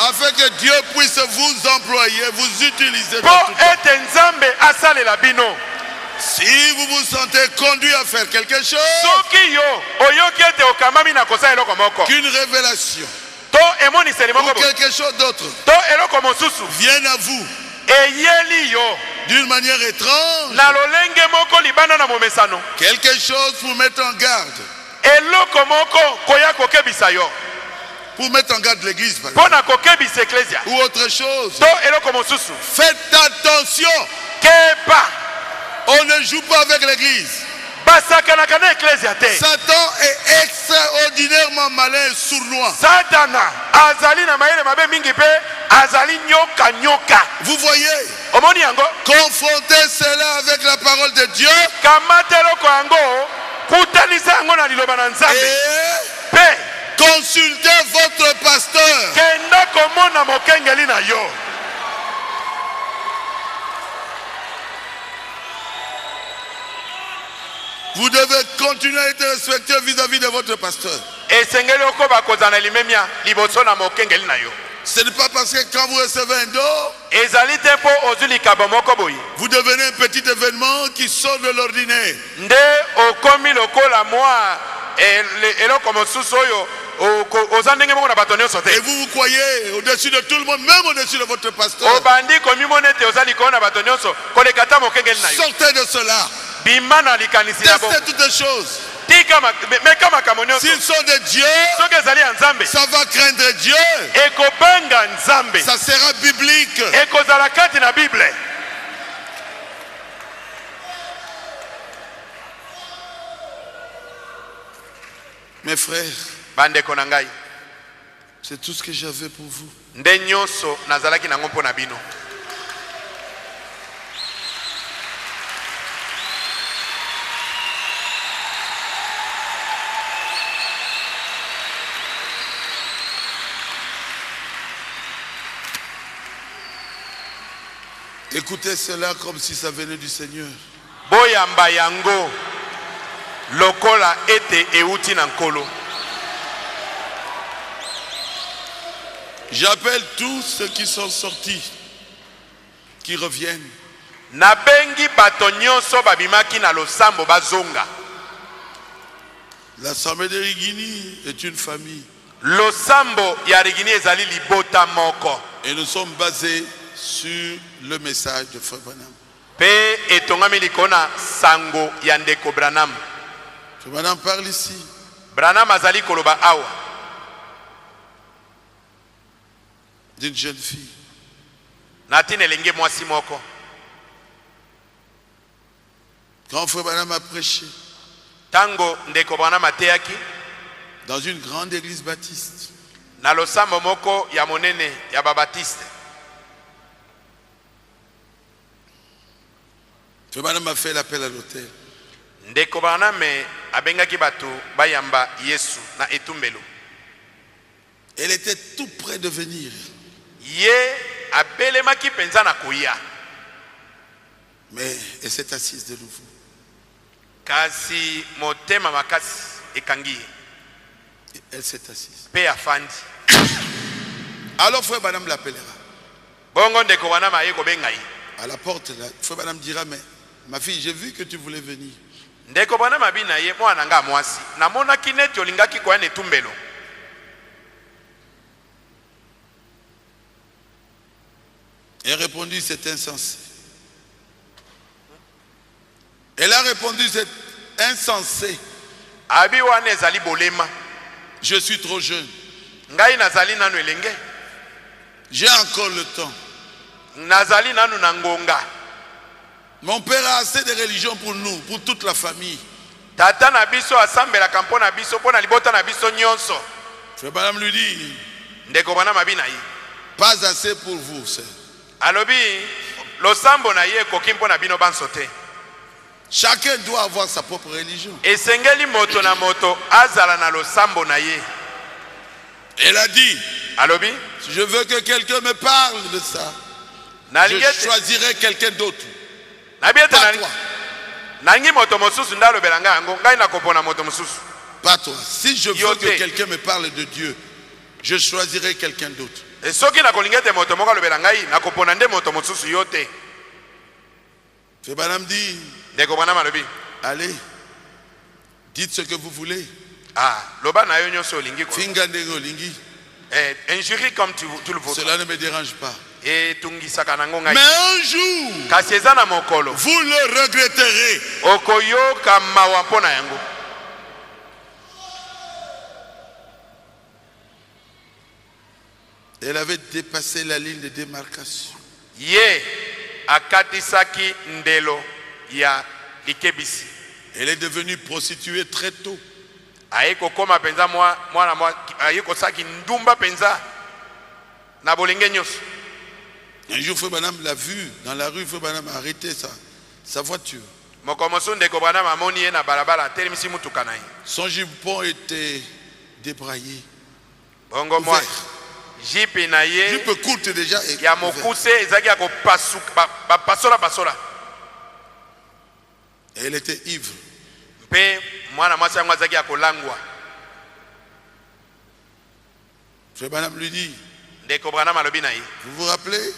afin que Dieu puisse vous employer, vous utiliser dans tout temps. Si vous vous sentez conduit à faire quelque chose, qu'une révélation ou quelque chose d'autre vienne à vous d'une manière étrange, quelque chose pour mettre en garde, pour mettre en garde l'église ou autre chose, faites attention. On ne joue pas avec l'église. Satan est est ordinairement malin et sournois. Satana azali na mayele mabe mingi pe azali nyoka nyoka. Vous voyez? Omoni yango? Confrontez cela avec la parole de Dieu. Kamatelo ko yango kutanisa yango na liloba na Nzambe. Et Pe consultez votre pasteur. kenda komona mokengeli na yo. Vous devez continuer à être respectueux vis-à-vis de votre pasteur. Esengeli okoba kozana limemia liboso na mokengeli na yo. Ce n'est pas parce que quand vous recevez un don, Ezali tempo ozuli kabomoko boyi. vous devenez un petit événement qui sort de l'ordinaire. Nde okomi lokola moi eloko mosusu oyo oza ndenge moko na bato nyonso te. Et vous croyez au-dessus de tout le monde, même au-dessus de votre pasteur. Obandi komi monete oza likolo na bato nyonso koleka ta mokengeli na yo. Sortez de cela. Bima na likanisi na bo. Testez toutes les choses. Tika meka makambo nyonso. S'ils sont de Dieu, Soki ezali ya Nzambe ça va craindre Dieu. ekobenga Nzambe. Ça sera biblique. Ekozala kati na Bible. Mes frères, Bandeko na ngai, c'est tout ce que j'avais pour vous. nde nyonso nazalaki nango mpo na bino. Écoutez cela comme si ça venait du Seigneur. Boyamba yango lokola ete euti na nkolo. J'appelle tous ceux qui sont sortis, qui reviennent. Nabengi bato nyonso babimaki na losambo bazonga. L'Assemblée de Rigini est une famille. Losambo ya Rigini ezali libota moko. Et nous sommes basés sur le message de Frère Branham. Pe etongami likona sango ya ndeko Branham. Frère Branham parle ici. Branham azali koloba awa d'une jeune fille. Natine elenge mwasi moko. Quand Frère Branham a prêché Tango ndeko Branham ateyaki dans une grande église baptiste, na losambo moko ya monene ya babatiste. Frère Branham a fait l'appel à l'autel. Ndeko Branham abengaki bato bayamba Yesu na etumbelo. Elle était tout près de venir. Ye abelemaki penza na koya. Mais elle s'est assise de nouveau. Kasi motema makasi ekangi. Elle s'est assise. Pe afandi. Alors Frère Branham l'appellera. Bongo ndeko Branham aye kobenga ye. À la porte, là, Frère Branham dira, mais ma fille, j'ai vu que tu voulais venir. Ndeko Branham abina ye mwana nga mwasi. Namonaki neti olingaki koya na etumbelo. Elle a répondu, c'est insensé. Elle a répondu, c'est insensé. Abi wana ezali bolema. Je suis trop jeune. Ngai nazali nanu elenge. J'ai encore le temps. Nazali nanu na ngonga. Mon père a assez de religion pour nous, pour toute la famille. Tata na biso asambelaka mpo na biso mpo na libota na biso nyonso. Frère Branham lui dit, Ndeko Branham abina ye. pas assez pour vous, sœur. Alobi losambo na ye koki mpo na bino banso te. Chacun doit avoir sa propre religion. Esengeli moto na moto azala na losambo na ye. Elle a dit, Alobi si je veux que quelqu'un me parle de ça, je choisirai quelqu'un d'autre. Pas toi. Nangi moto mosusu ndalo belanga yango ngai nakopona moto mosusu. Pas toi. Si je veux que quelqu'un me parle de Dieu, je choisirai quelqu'un d'autre. Et soki na kolingete moto moko lobela ngai nakopona nde moto mosusu yote. Frère Branham dit, Ndeko Branham alobi, allez, dites ce que vous voulez. ah, loba na yo nyonso olingi ko. Finga ndenge olingi. Injurie comme tu le veux. Cela ne me dérange pas. Et tungisaka nango ngai. Mais un jour, Kasi eza na mokolo. vous le regretterez. Okoyoka mawa mpona yango. Elle avait dépassé la ligne de démarcation. Ye akatisaki ndelo ya likebisi. Elle est devenue prostituée très tôt. Aiko koma penza mwana aiko saki ndumba penza na bolenge nyos. Un jour, Frère Branham l'a vu dans la rue. Frère Branham a arrêté sa voiture. Son jupon était débraillé. Ouvert. Jupe courte déjà. Et elle était ivre. Frère Branham lui dit, vous vous rappelez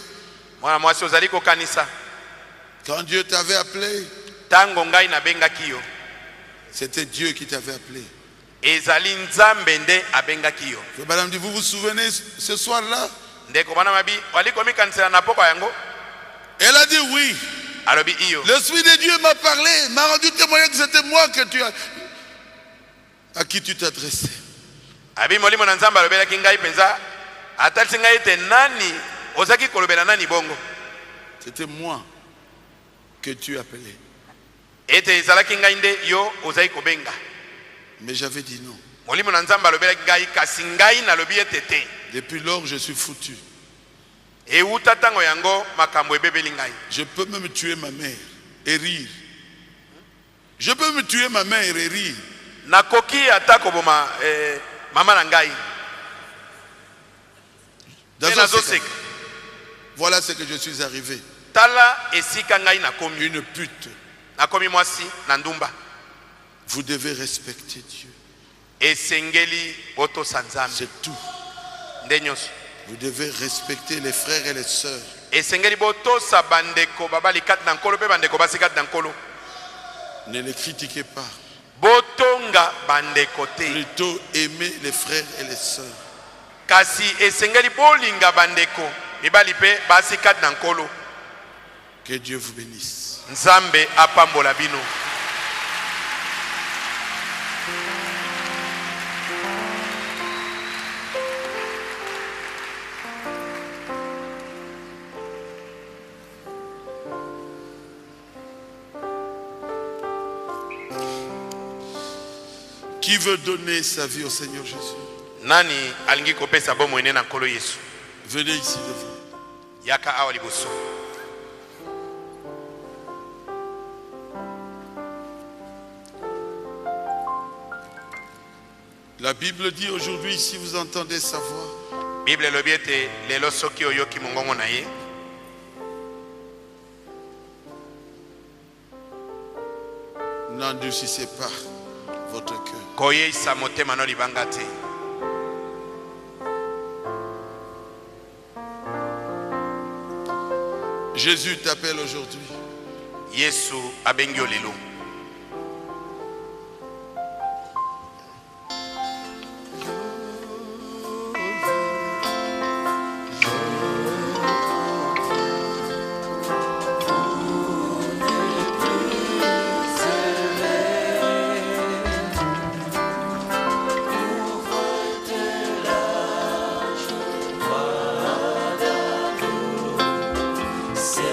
quand Dieu t'avait appelé, c'était Dieu qui t'avait appelé. Frère Branham dit, vous vous souvenez ce soir-là? Elle a dit oui. L'Esprit de Dieu m'a parlé, m'a rendu témoignage que c'était moi à qui tu t'adressais. C'était moi que tu appelais. Mais j'avais dit non. Depuis lors, je suis foutu. Je peux même tuer ma mère et rire. Je peux me tuer ma mère et rire. Voilà ce que je suis arrivé. Une pute. Vous devez respecter Dieu. C'est tout. Vous devez respecter les frères et les sœurs. Ne les critiquez pas. Plutôt aimez les frères et les sœurs. Que Dieu vous bénisse. Qui veut donner sa vie au Seigneur Jésus? Nani alingi kopesa bomo ene na nkolo Yesu. Venez ici devant. Yaka awa liboso. La Bible dit aujourd'hui, si vous entendez sa voix, Bible lobiete lelo soki oyoki mongongo na ye. N'endurcissez pas votre cœur. Koye isa motema no libanga te. Jésus t'appelle aujourd'hui. Yesu abengi olelo. Seigneur,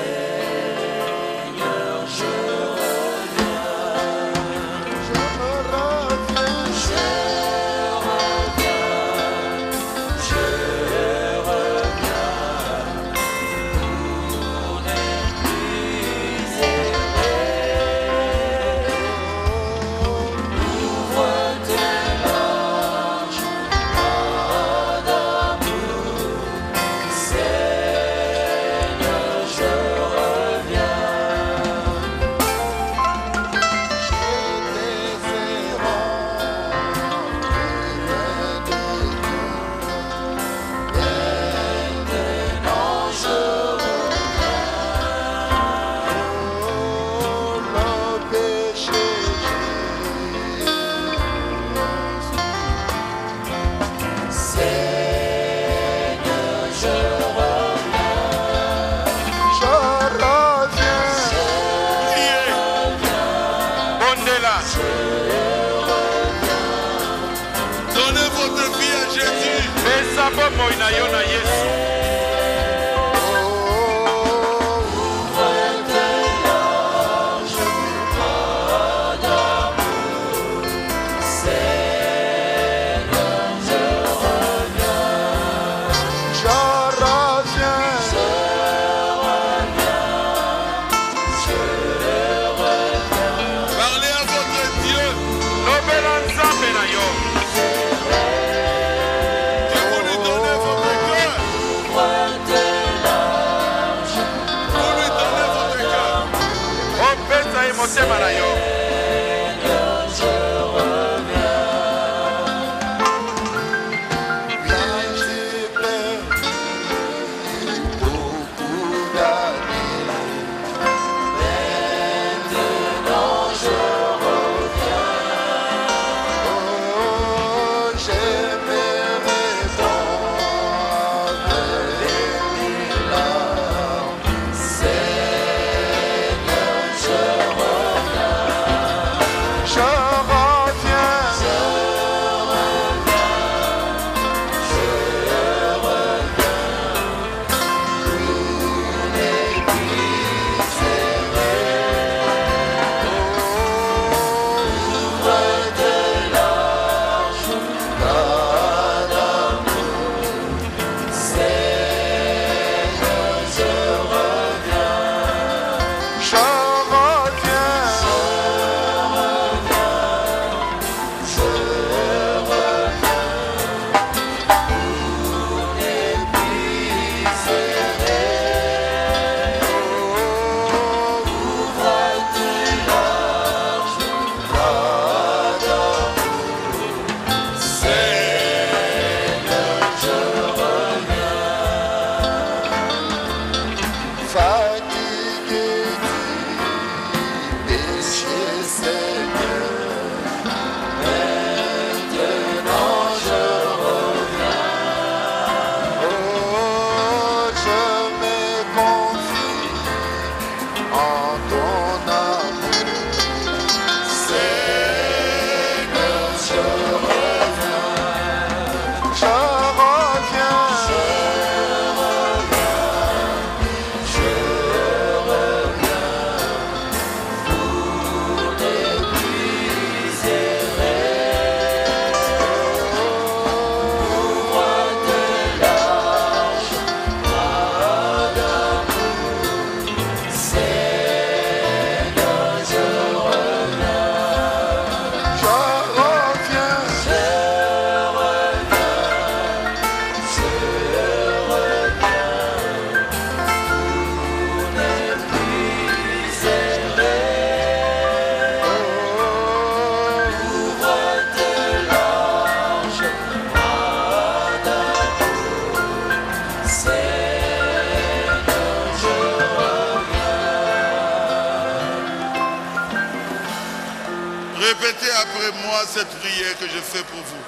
après moi cette prière que je fais pour vous.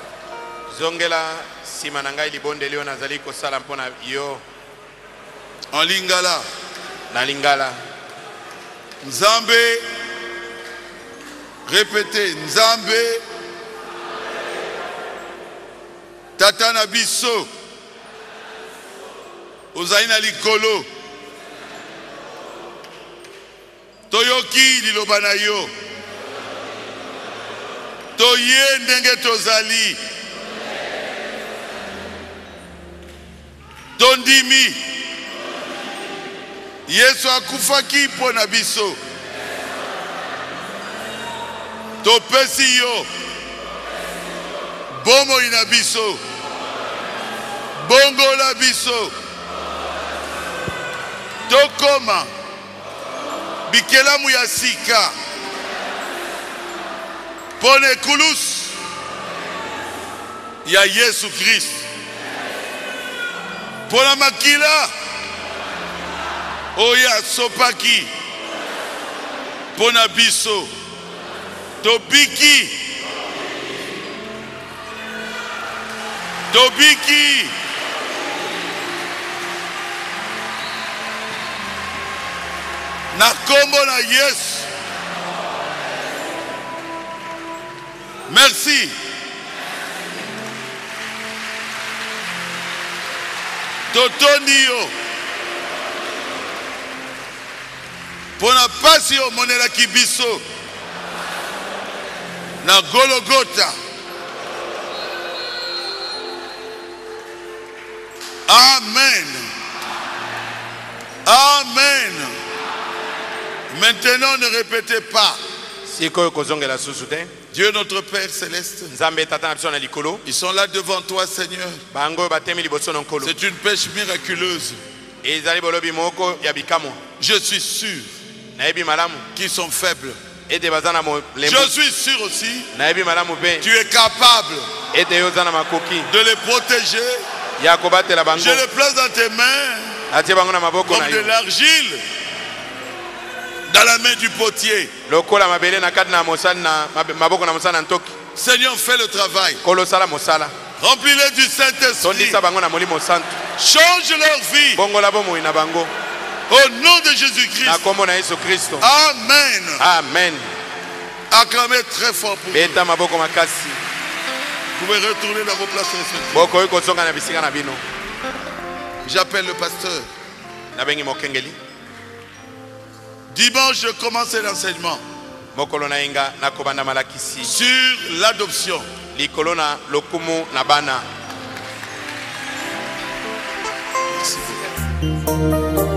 Zongela simananga libonde leo nazali kosala mpona yo. En lingala. Na lingala. Nzambe. Répétez. Nzambe. Tata na biso. Ozali na likolo. Toyoki liloba na yo. Toye ndenge tozali. Tondimi. Yesu akufaki mpo na biso. Topesi yo. Bomoi na biso. Bongola biso. Tokoma. Bikelamu ya sika. Pone kulus. Ya Yesu Christ. Pona makila. Oya sopaki. Pona biso. Tobiki. Tobiki. Na kombo na Yesu. Merci. Totondi yo. Pona pasi yo monela kibiso. Na Golgotha. Amen. Amen. Maintenant ne répétez pas. Dieu notre Père céleste. Ils sont là devant toi, Seigneur. C'est une pêche miraculeuse. Je suis sûr qu'ils sont faibles. Je suis sûr aussi tu es capable de les protéger. Je les place dans tes mains comme de l'argile dans la main du potier. Seigneur, fais le travail. Remplis-les du Saint-Esprit. Change leur vie. Au nom de Jésus-Christ. Amen. Amen. Acclamez très fort pour vous. Vous pouvez retourner dans vos places respectives. J'appelle le pasteur. Dimanche, je commence l'enseignement sur l'adoption. Merci beaucoup.